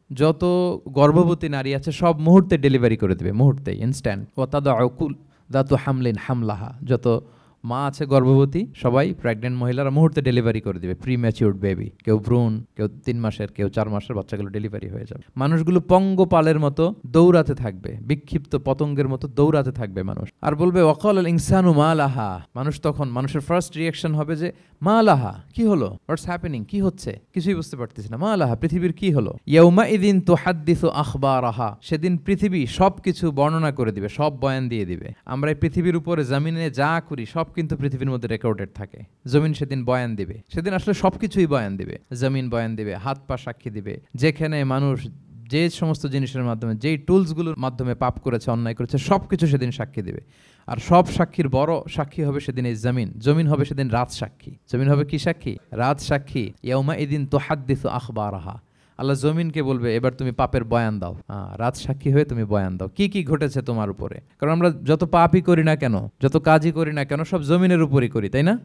যত গর্ভবতী নারী আছে সব মুহূর্তে ডেলিভারি করে দেবে, মুহূর্তে, ইনস্ট্যান্ট। ওয়া তাদউ কুল যাতু হামলিন হামলাহা, যত মা আছে গর্ভবতী সবাই, প্রেগনেন্ট মহিলারা মুহূর্তে ডেলিভারি করে দিবে, প্রিম্যাচিউরড বেবি। কেউ ভ্রূণ, কেউ 3 মাসের, কেউ 4 মাসের বাচ্চাগুলো ডেলিভারি হয়ে যাবে। মানুষগুলো পঙ্গপালের মতো দৌড়াতে থাকবে, বিক্ষিপ্ত পতঙ্গের মতো দৌড়াতে থাকবে মানুষ, আর বলবে ওয়াকালাল ইনসানু মা লাহা। মানুষ তখন, মানুষের ফার্স্ট রিঅ্যাকশন হবে যে মা লাহা, কি হলো, হোয়াটস হ্যাপেনিং, কি হচ্ছে, কিছুই বুঝতে পারতেছি না, মা লাহা, পৃথিবীর কি হলো। ইয়াউমা ইদিন তুহাদ্দিসু আখবারাহা, সেদিন পৃথিবী সবকিছু বর্ণনা করে দিবে, সব বয়ান দিয়ে দিবে। আমরা এই পৃথিবীর উপরে জমিনে যা করি সব কিন্তু পৃথিবীর মধ্যে রেকর্ডেড থাকে। জমিন সেদিন বয়ান দিবে, সেদিন আসলে সবকিছুই বয়ান দিবে। জমিন বয়ান দিবে, হাত পা সাক্ষী দিবে, যেখানে মানুষ যে সমস্ত জিনিসের মাধ্যমে, যেই টুলসগুলোর মাধ্যমে পাপ করেছে, অন্যায় করেছে, সবকিছু সেদিন সাক্ষী দিবে। আর সব সাক্ষীর বড় সাক্ষী হবে সেদিন এই জমিন হবে সেদিন রাত সাক্ষী। জমিন হবে কি সাক্ষী? রাত সাক্ষী। ইয়াউমা ইদিন তুহাদ্দিসু আখবারাহা। আল্লাহ জমিনকে বলবে এবার তুমি পাপের বয়ান দাও, রাত সাক্ষী হয়ে তুমি বয়ান দাও কি কি ঘটেছে তোমার উপরে। কারণ আমরা যত পাপই করি না কেন, যত কাজই করি না কেন, সব জমিনের উপরই করি, তাই না?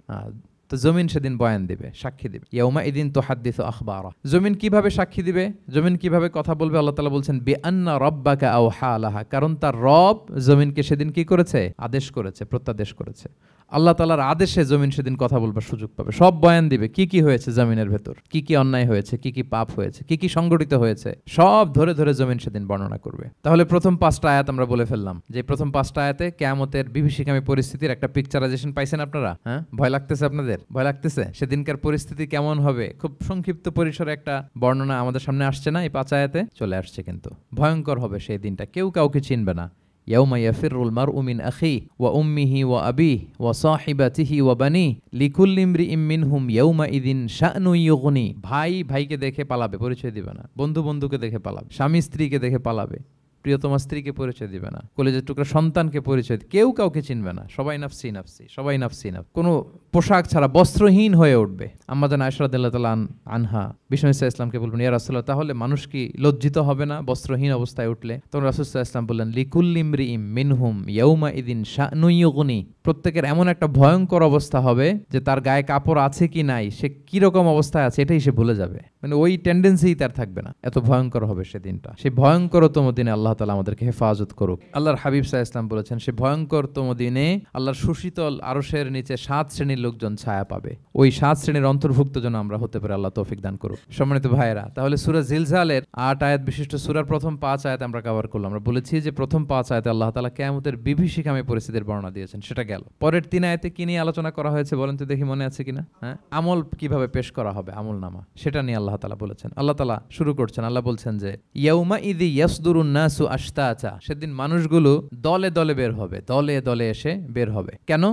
তো জমিন সেদিন বয়ান দিবে, সাক্ষী দিবে। ইয়াউমা ইদিন তুহাদ্দিসু আখবারা। জমিন কিভাবে সাক্ষী দিবে, জমিন কিভাবে কথা বলবে? আল্লাহ তাআলা বলছেন বিআন্না রাব্বাকা আওহা লাহা, কারণ তার রব জমিনকে সেদিন কি করেছে? আদেশ করেছে, প্রত্যাদেশ করেছে। আল্লাহ তাআলার আদেশে জমিন সেদিন কথা বলবার সুযোগ পাবে, সব বয়ান দিবে কি কি হয়েছে জমিনের ভেতর, কি কি অন্যায় হয়েছে, কি কি পাপ হয়েছে, কি কি সংগঠিত হয়েছে, সব ধরে ধরে জমিন সেদিন বর্ণনা করবে। তাহলে প্রথম 5টা আয়াত আমরা বলে ফেললাম, যে প্রথম 5টা আয়াতে কিয়ামতের বিভীষিকামী পরিস্থিতির একটা পিকচারাইজেশন পাইছেন আপনারা? হ্যাঁ, ভয় লাগতেছে আপনাদের? ভয় লাগতেছে সেদিনকার পরিস্থিতি কেমন হবে? খুব সংক্ষিপ্ত পরিসরে একটা বর্ণনা আমাদের সামনে আসছে না? এই 5 আয়াতে চলে আসছে। কিন্তু ভয়ঙ্কর হবে সেই দিনটা, কেউ কাউকে চিনবে না। ইয়াউমা ইয়াফিরুল মারউ মিন আখিহি ওয়া উম্মিহি ওয়া আবিহি ওয়া সাহিবাতিহি ওয়া বানিহি লিকুল্লি ইমরিইম মিনহুম ইয়াউমা ইযিন শা'নুন ইউগনি। ভাই ভাইকে দেখে পালাবে, পরিচয় দিবে না। বন্ধু বন্ধুকে দেখে পালাবে, স্বামী স্ত্রীকে দেখে পালাবে, প্রিয়তমা স্ত্রীকে পরিচয় দিবে না, কলেজের টুকরা সন্তানকে পরিচয়, কেউ কাউকে চিনবে না। সবাই নাফসি নাফসি, সবাই নাফসি নাফসি। কোনো পোশাক ছাড়া বস্ত্রহীন হয়ে উঠবে। আম্মা জান আয়েশা রাদিয়াল্লাহু তাআলা আনহা বিষ্ণু সাল্লাল্লাহু ইসলামকে বলবেন, ইয়া রাসূলুল্লাহ, তাহলে মানুষ কি লজ্জিত হবে না বস্ত্রহীন অবস্থায় উঠলে? তখন রাসূল সাল্লাল্লাহু আলাইহি ওয়াসাল্লাম বললেন, লিকুল্লি ইমরিইম মিনহুম ইয়াউমা ইযিন শা'নুন ইউগনি। প্রত্যেকের এমন একটা ভয়ঙ্কর অবস্থা হবে যে তার গায়ে কাপড় আছে কি নাই, সে কি রকম অবস্থায় আছে এটাই সে ভুলে যাবে। মানে ওই টেন্ডেন্সিই তার থাকবে না, এত ভয়ঙ্কর হবে সেদিনটা। সেই ভয়ঙ্করতম দিনে আল্লাহ তাআলা আমাদেরকে হেফাজত করুক। আল্লাহর হাবিব সাল্লাল্লাহু আলাইহি ওয়াসাল্লাম বলেছেন, সে ভয়ঙ্করতম দিনে আল্লাহর সুশীতল আরশের নিচে 7 শ্রেণীর লোকজন ছায়া পাবে। ওই 7 শ্রেণীর অন্তর্ভুক্ত যেন আমরা হতে পারি, আল্লাহ তৌফিক দান করুক। সম্মানিত ভাইয়েরা, তাহলে সূরা জিলজালের 8 আয়াত বিশিষ্ট সূরার প্রথম 5 আয়াত আমরা কভার করলাম। আমরা বলেছি যে প্রথম 5 আয়াতে আল্লাহ তাআলা কিয়ামতের বিভীষিকাময় পরিস্থিতির বর্ণনা দিয়েছেন, সেটা গেল। পরের 3 আয়াতে কি নিয়ে আলোচনা করা হয়েছে বলেন তো দেখি, মনে আছে কিনা? হ্যাঁ, আমল কিভাবে পেশ করা হবে, আমল নামা, সেটা নিয়ে আল্লাহ তাআলা বলেছেন। আল্লাহ তাআলা শুরু করছেন, আল্লাহ বলছেন যে ইয়াউমা ইযি ইয়াসদুরুন নাসু আশতাতা, সেদিন মানুষগুলো দলে দলে বের হবে, দলে দলে এসে বের হবে। কেন?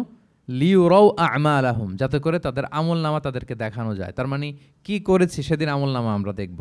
লিউরাউ আমালাহুম, যাতে করে তাদের আমল নামা তাদেরকে দেখানো যায়। তার মানে কি করেছি সেদিন আমল নামা আমরা দেখব।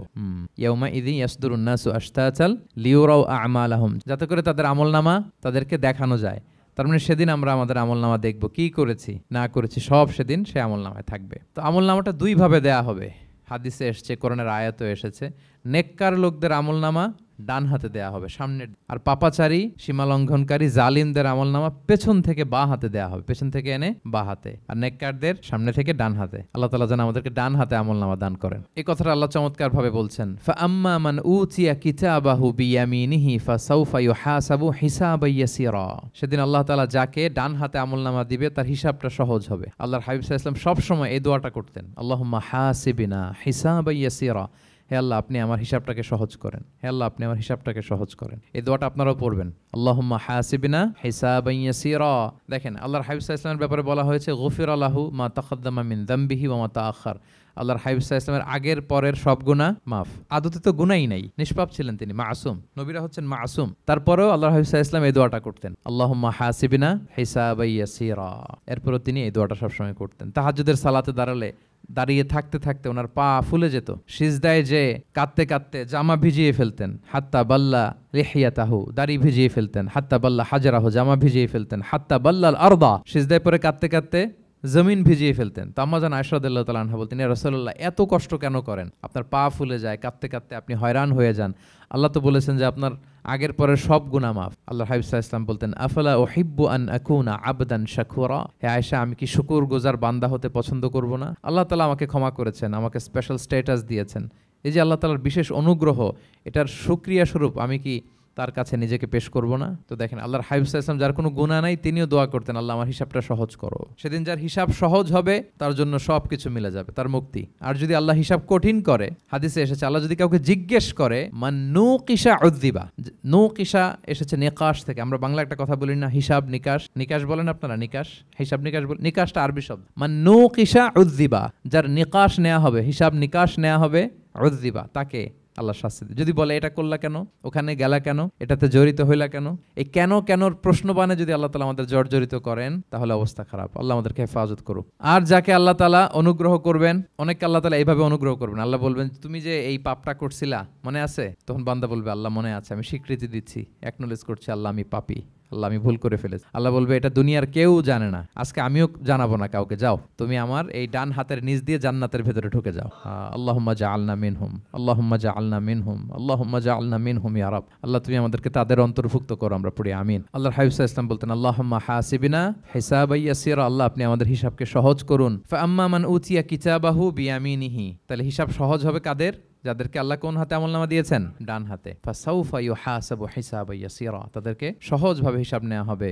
ইয়াউমা ইযি ইয়াসদুরুন নাসু আশতাতাল লিউরাউ আমালাহুম, যাতে করে তাদের আমল নামা তাদেরকে দেখানো যায়। তার মানে সেদিন আমরা আমাদের আমল নামা দেখব, কি করেছি না করেছি সব সেদিন সে আমল নামায় থাকবে। তো আমল নামাটা 2 ভাবে দেয়া হবে, হাদিসে এসেছে, কোরআনের আয়াতও এসেছে। নেককার লোকদের আমল নামা ডান হাতে দেয়া হবে, সামনে, আর পাপাচারী, সীমা লঙ্ঘনকারী, জালিমদের আমল নামা পেছন থেকে বাঁ হাতে দেয়া হবে, পেছন থেকে এনে বাঁ হাতে, আর নেককারদের সামনে থেকে ডান হাতে। আল্লাহ তাআলা যেন আমাদেরকে ডান হাতে আমল নামা দান করেন। এই কথাটা আল্লাহ চমৎকার ভাবে বলছেন, ফাআম্মা মান উতিয়া কিতাবাহু বিয়ামিনিহি ফাসাউফা ইউহাসাবু হিসাবান ইয়াসিরা। সেদিন আল্লাহ তাআলা যাকে ডান হাতে আমল নামা দিবে তার হিসাবটা সহজ হবে। আল্লাহর হাবিব সাল্লাল্লাহু আলাইহি ওয়াসাল্লাম সব সময় এই দোয়াটা করতেন, আল্লাহুম্মা হাসিবিনা হিসাবান ইয়াসিরা। হে আল্লাহ, আপনি আমার হিসাবটাকে সহজ করেন, হে আল্লাহ, আপনি আমার হিসাবটাকে সহজ করেন। এই দোয়াটা আপনারাও পড়বেন, আল্লাহুম্মা হাসিবিনা হিসাবান ইয়াসিরা। দেখেন, আল্লাহর হাবিব সাল্লাল্লাহু আলাইহি ওয়াসাল্লামের ব্যাপারে বলা হয়েছে, গুফিরা লাহু মা তাকাদ্দামা মিন যামবিহি ওয়া মা তাআখার। আল্লাহর হাবিব সাল্লাল্লাহু আলাইহি ওয়াসাল্লামের আগের পরের সব গুনাহ মাফ। আদতে তো গুনাহই নাই, নিষ্পাপ ছিলেন তিনি, মাসুম। নবীরা হচ্ছেন মাসুম, তারপরেও আল্লাহর হাবিব সাল্লাল্লাহু আলাইহি ওয়াসাল্লাম এই দোয়াটা করতেন, আল্লাহুম্মা হাসিবিনা হিসাবান ইয়াসিরা। এরপরও তিনি এই দোয়াটা সবসময় করতেন। তাহাজ্জুদের সালাতে দাঁড়িয়ে থাকতে থাকতে ওনার পা ফুলে যেত, সিজদায় যে কাঁদতে কাঁদতে জামা ভিজিয়ে ফেলতেন, হাত্তা বাল্লা লিহিয়াতাহু, দাড়ি ভিজিয়ে ফেলতেন, হাত্তা বাল্লা হাজারাহু, জামা ভিজিয়ে ফেলতেন, হাত্তা বাল্লাল আরদা, সিজদায় পরে কাঁদতে কাঁদতে জমিন ভিজিয়ে ফেলতেন। তো আম্মা জান আয়েশা রাদিয়াল্লাহু তাআলা আনহা বলতেন, ইয়া রাসূলুল্লাহ, এত কষ্ট কেন করেন? আপনার পা ফুলে যায়, কাঁদতে কাঁদতে আপনি হয়রান হয়ে যান। আল্লাহ তো বলেছেন যে আপনার আগের পরের সব গুনাহ মাফ। আল্লাহর হাবিব সাল্লাল্লাহু আলাইহি ওয়াসাল্লাম বলতেন, আফালা উহিব্বু আন আকুনা আবদান শাকুরা। হে আয়েশা, আমি কি শুকরগুজার বান্দা হতে পছন্দ করব না? আল্লাহ তাআলা আমাকে ক্ষমা করেছেন, আমাকে স্পেশাল স্ট্যাটাস দিয়েছেন। এই যে আল্লাহ তাআলার বিশেষ অনুগ্রহ, এটার শুকরিয়া স্বরূপ আমি কি তার কাছে নিজেকে পেশ করব না? তো দেখেন, আল্লাহর হাবিব সাল্লাল্লাহু আলাইহি ওয়াসাল্লাম যার কোনো গুনাহ নাই, তিনিও দোয়া করতেন, আল্লাহ আমার হিসাবটা সহজ করো। সেদিন যার হিসাব সহজ হবে তার জন্য সব কিছু মিলে যাবে, তার মুক্তি। আর যদি আল্লাহ হিসাব কঠিন করে, হাদিসে এসেছে, আল্লাহ যদি কাউকে জিজ্ঞেস করে, মান নুকিশা উযযিবা। নুকিশা এসেছে নিকাশ থেকে। আমরা বাংলা একটা কথা বলি না, হিসাব নিকাশ, নিকাশ বলেন আপনারা, নিকাশ, হিসাব নিকাশ বলেন, নিকাশটা আরবি শব্দ। মান নুকিশা উযযিবা, যার নিকাশ নেওয়া হবে, হিসাব নিকাশ নেওয়া হবে, উযযিবা, তাকে আল্লাহ শাস্তি দেবে। যদি বলে এটা করলা কেন, ওখানে গেলা কেন, এটাতে জড়িত হইলা কেন, এই কেন কেনর প্রশ্নবাণে যদি আল্লাহ তাআলা আমাদের জর্জরিত করেন, তাহলে অবস্থা খারাপ। আল্লাহ আমাদেরকে হেফাজত করুক। আর যাকে আল্লাহ তাআলা অনুগ্রহ করবেন, অনেককে আল্লাহ তাআলা এইভাবে অনুগ্রহ করবেন, আল্লাহ বলবেন, তুমি যে এই পাপটা করছিলা মনে আছে? তখন বান্দা বলবে, আল্লাহ মনে আছে, আমি স্বীকৃতি দিচ্ছি, অ্যাকনোলেজ করছি, আল্লাহ আমি পাপী, আল্লাহ আমি ভুল করে ফেলেছি। আল্লাহ বলবে এটা দুনিয়ার কেউ জানে না, আজকে আমিও জানাবো না কাউকে, যাও তুমি আমার এই ডান হাতের নিচ দিয়ে জান্নাতের ভেতরে ঢুকে যাও। আল্লাহুম্মা জাআলনা মিনহুম, আল্লাহুম্মা জাআলনা মিনহুম, আল্লাহুম্মা জাআলনা মিনহুম ইয়া রাব। আল্লাহ তুমি আমাদেরকে তাদের অন্তর্ভুক্ত করো, আমরা পড়ি আমিন। আল্লাহর হাবিব সাল্লাল্লাহু আলাইহি ওয়াসাল্লাম বলতেন আল্লাহুম্মা হাসিবিনা হিসাবান ইয়াসিরা, আল্লাহ আপনি আমাদের হিসাবকে সহজ করুন। ফাআম্মা মান উতিয়া কিতাবাহু বিয়ামিনিহি, তাহলে হিসাব সহজ হবে কাদের? যাদেরকে আল্লাহ কোন হাতে আমলনামা দিয়েছেন? ডান হাতে। ফাসাউফা ইউহাসাবু হিসাবান ইয়াসিরা, তাদেরকে সহজভাবে হিসাব নেওয়া হবে।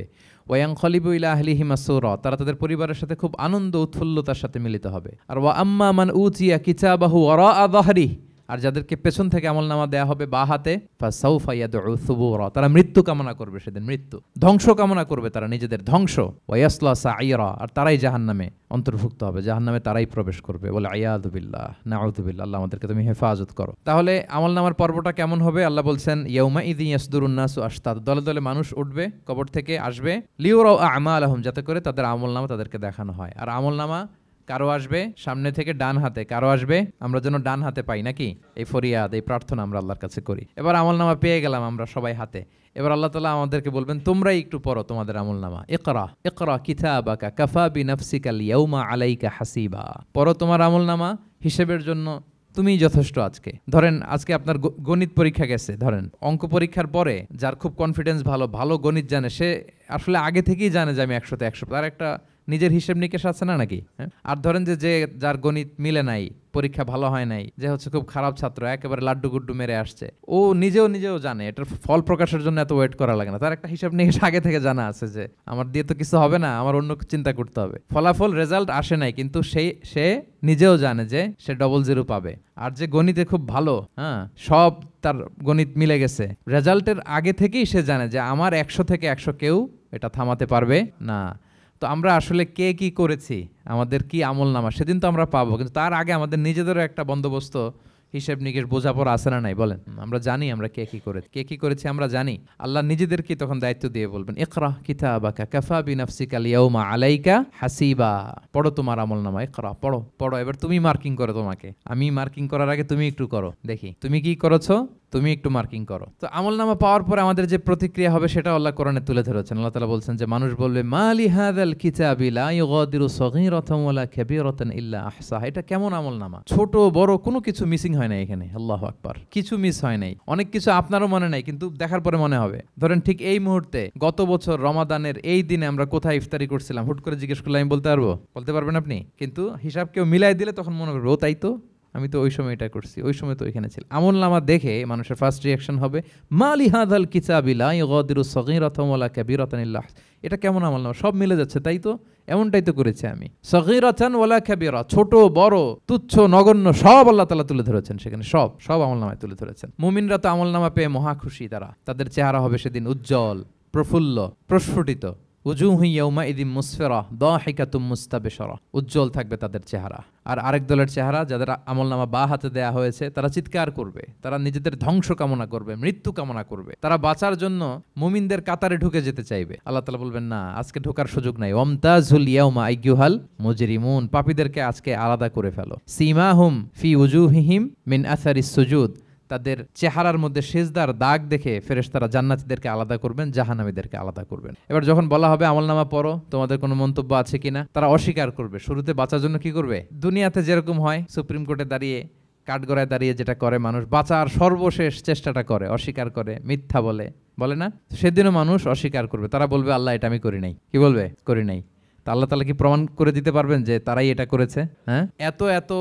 ওয়ায়ানকালিবু ইলা আহলিহি মাসরুরা, তারা তাদের পরিবারের সাথে খুব আনন্দ উৎফুল্লতার সাথে মিলিত হবে। আর ওয়া আম্মা মান উতিয়া কিতাবাহু ওয়ারাআ যাহরি, আর যাদেরকে পেছন থেকে আমলনামা দেয়া হবে বা হাতে, ফাসাউফা ইয়াদউ সুবুরা, তারা মৃত্যু কামনা করবে, সেদিন মৃত্যু, ধ্বংস কামনা করবে তারা, নিজেদের ধ্বংস। ওয়ায়াসলা সাঈরা, আর তারাই জাহান্নামে অন্তর্ভুক্ত হবে, জাহান্নামে তারাই প্রবেশ করবে। বলে আয়াযু বিল্লাহ, নাউযু বিল্লাহ, আল্লাহ আমাদেরকে তুমি হেফাজত করো। তাহলে আমলনামার পর্বটা কেমন হবে? আল্লাহ বলছেন ইয়াউমা ইযি ইয়াসদুরুন নাসু আশতাত, দলে দলে মানুষ উঠবে, কবর থেকে আসবে, লিউরাউ আমালাহুম, যাতে করে তাদের আমলনামা তাদেরকে দেখানো হয়। আর আমলনামা কারো আসবে সামনে থেকে ডান হাতে, কারো আসবে আমরা যেন ডান হাতে পাই, নাকি? এই ফরিয়াদ, এই প্রার্থনা আমরা আল্লাহর কাছে করি। এবার আমলনামা পেয়ে গেলাম আমরা সবাই হাতে, এবার আল্লাহ তাআলা আমাদেরকে বলবেন তোমরাই একটু পড়ো তোমাদের আমলনামা। ইকরা ইকরা কিতাবাকা কাফা বিনাফসিকাল ইয়াউমা আলাইকা হাসিবা, পড়ো তোমার আমলনামা, হিসেবের জন্য তুমিই যথেষ্ট। আজকে ধরেন আজকে আপনার গণিত পরীক্ষা গেছে, ধরেন অঙ্ক পরীক্ষার পরে যার খুব কনফিডেন্স ভালো, ভালো গণিত জানে, সে আসলে আগে থেকেই জানে যে আমি 100তে 100, তার একটা নিজের হিসেব নিকেশ আছে না, নাকি? হ্যাঁ। আর ধরেন যে যার গণিত মিলে নাই, পরীক্ষা ভালো হয় নাই, যে হচ্ছে খুব খারাপ ছাত্র, একেবারে লাড্ডু গুড্ডু মেরে আসছে, ও নিজেও জানে এটার ফল প্রকাশের জন্য এত ওয়েট করা লাগে না, তার একটা হিসাব নিকেশ আগে থেকে জানা আছে যে আমার দিয়ে তো কিছু হবে না, আমার অন্য চিন্তা করতে হবে। ফলাফল রেজাল্ট আসে নাই, কিন্তু সে নিজেও জানে যে সে 00 পাবে। আর যে গণিতে খুব ভালো, হ্যাঁ, সব তার গণিত মিলে গেছে, রেজাল্টের আগে থেকেই সে জানে যে আমার 100 থেকে 100 কেউ এটা থামাতে পারবে না। তো আমরা আসলে কে কি করেছি, আমাদের কি আমলনামা, সেদিন তো আমরা পাবো, কিন্তু তার আগে আমাদের নিজেদেরও একটা বন্দোবস্ত, হিসেব নিকেশ বোঝাপড়া আছে না নাই বলেন? আমরা জানি আমরা কে কি করেছি আমরা জানি। আল্লাহ নিজেদেরকে তখন দায়িত্ব দিয়ে বলবেন ইকরা কিতাবাকা কাফা বিনাফসিকাল ইয়াউমা আলাইকা হাসিবা, পড়ো তোমার আমলনামা, ইকরা পড়ো, এবার তুমি মার্কিং করো, তোমাকে আমি মার্কিং করার আগে তুমি একটু করো, দেখি তুমি কি করেছো, তুমি একটু মার্কিং করো। তো আমলনামা পাওয়ার পরে আমাদের যে প্রতিক্রিয়া হবে সেটা আল্লাহ কোরআনে তুলে ধরেছেন। আল্লাহ তাআলা বলছেন যে মানুষ বলবে মালি হাযাল কিতাবি লা ইউগাদিরু সগীরাতান ওয়ালা কাবীরাতান ইল্লা আহসাহা, এটা কেমন আমলনামা, ছোট বড় কোনো কিছু মিসিং হয় না এখানে। আল্লাহু আকবার, কিছু মিস হয় নাই। অনেক কিছু আপনারও মনে নাই, কিন্তু দেখার পরে মনে হবে। ধরেন ঠিক এই মুহূর্তে গত বছর রমাদানের এই দিনে আমরা কোথায় ইফতারি করছিলাম, হুট করে জিজ্ঞেস করলে আমি বলতে পারবেন আপনি? কিন্তু হিসাব কেউ মিলাই দিলে তখন মনে করবে ও তাই তো, আমি তো ওই সময় এটা করছি, ওই সময় তো ওইখানে ছিল। আমলনামা দেখে মানুষের ফার্স্ট রিয়াকশন হবে মালি হাযাল কিতাবি লা ইউগাদিরু সগীরাতান ওয়ালা কাবীরাতান ইল্লা, এটা কেমন আমলনামা, সব মিলে যাচ্ছে, তাই তো, এমনটাই তো করেছি আমি। সগীরাতান ওয়ালা কাবীরা, ছোট বড় তুচ্ছ নগণ্য সব আল্লাহ তাআলা তুলে ধরেছেন সেখানে, সব আমলনামায় তুলে ধরেছেন। মুমিনরা তো আমলনামা পেয়ে মহা খুশি, তাদের চেহারা হবে সেদিন উজ্জ্বল, প্রফুল্ল, প্রস্ফুটিত। উজুহু ইয়াউমাইযিন মুসফিরা দাহিকাতুম মুস্তাবশিরা, উজ্জ্বল থাকবে তাদের চেহারা। আর আরেক দলের চেহারা, যাদের আমলনামা বা হাতে দেয়া হয়েছে, তারা চিৎকার করবে, তারা নিজেদের ধ্বংস কামনা করবে, মৃত্যু কামনা করবে, তারা বাঁচার জন্য মুমিনদের কাতারে ঢুকে যেতে চাইবে। আল্লাহ তাআলা বলবেন না, আজকে ঢোকার সুযোগ নাই। ওয়ামতাজুল ইয়াউমা আইয়ুহাল মুজরিমুন, পাপীদেরকে আজকে আলাদা করে ফেলো। সীমাহুম ফি উজুহিহিম মিন আসারিস সুজুদ, তাদের চেহারার মধ্যে সিজদার দাগ দেখে ফেরেশতারা জান্নাতীদেরকে আলাদা করবেন, জাহান্নামীদেরকে আলাদা করবেন। এবার যখন বলা হবে আমলনামা পড়ো, তোমাদের কোনো মন্তব্য আছে কিনা, তারা অস্বীকার করবে। শুরুতে বাঁচার জন্য কি করবে? দুনিয়াতে যেরকম হয়, সুপ্রিম কোর্টে দাঁড়িয়ে, কাঠগড়ায় দাঁড়িয়ে যেটা করে মানুষ, বাঁচার সর্বশেষ চেষ্টাটা করে, অস্বীকার করে, মিথ্যা বলে না? সেদিনও মানুষ অস্বীকার করবে, তারা বলবে আল্লাহ এটা আমি করি নাই। কি বলবে? করি নাই। তা আল্লাহ তাআলা কি প্রমাণ করে দিতে পারবেন যে তারাই এটা করেছে? হ্যাঁ, এত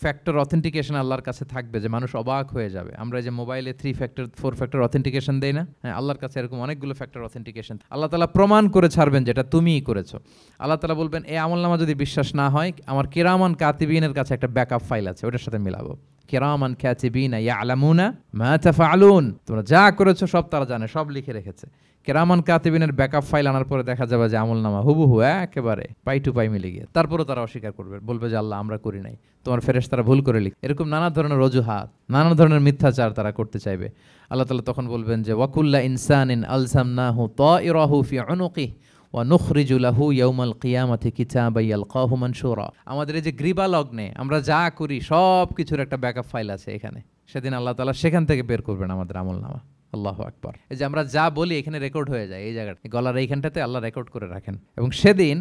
ফ্যাক্টর অথেন্টিকেশন আল্লাহর কাছে থাকবে যে মানুষ অবাক হয়ে যাবে। আমরা যে মোবাইলে 3 ফ্যাক্টর 4 ফ্যাক্টর অথেন্টিকেশন দেই না, হ্যাঁ, আল্লাহর কাছে এরকম অনেকগুলো ফ্যাক্টর অথেন্টিকেশন আল্লাহ তাআলা প্রমাণ করে ছাড়বেন যেটা তুমিই করেছো। আল্লাহ তাআলা বলবেন এই আমলনামা যদি বিশ্বাস না হয়, আমার কিরামান কাতিবিনের কাছে একটা ব্যাকআপ ফাইল আছে, ওটার সাথে মিলাবো। কিরামান কাতিবিনা ইয়ালামুনা মা তাফআলুন, তোমরা যা করেছো সব তারা জানে, সব লিখে রেখেছে। কিরামান কাতিবিনের ব্যাকআপ ফাইল আনার পরে দেখা যাবে যে আমলনামা হুবহু একেবারে পাই টু পাই মিলে গিয়ে। তারপরও তারা অস্বীকার করবে, বলবে যে আল্লাহ আমরা করি নাই, তোমার ফেরেশতারা ভুল করে লিখ। এরকম নানা ধরনের অজুহাত, নানা ধরনের মিথ্যাচার তারা করতে চাইবে। আল্লাহ তাআলা তখন বলবেন যে ওয়াকুল্লা ইনসানিন আলজামনাহু তাইরাহু ফি উনুকিহি ওয়া নুখরিজু লাহু ইয়াউমাল কিয়ামাতি কিতাবান ইয়ালকাহু মানশুরা, আমাদের এই যে গ্রীবা লগ্নে আমরা যা করি সব কিছুর একটা ব্যাকআপ ফাইল আছে এখানে। সেদিন আল্লাহ তাআলা সেখান থেকে বের করবেন আমাদের আমলনামা। আল্লাহু আকবার। এই যে আমরা যা বলি এখানে রেকর্ড হয়ে যায়, এই জায়গাটা গলার এইখানটাতে আল্লাহ রেকর্ড করে রাখেন, এবং সেদিন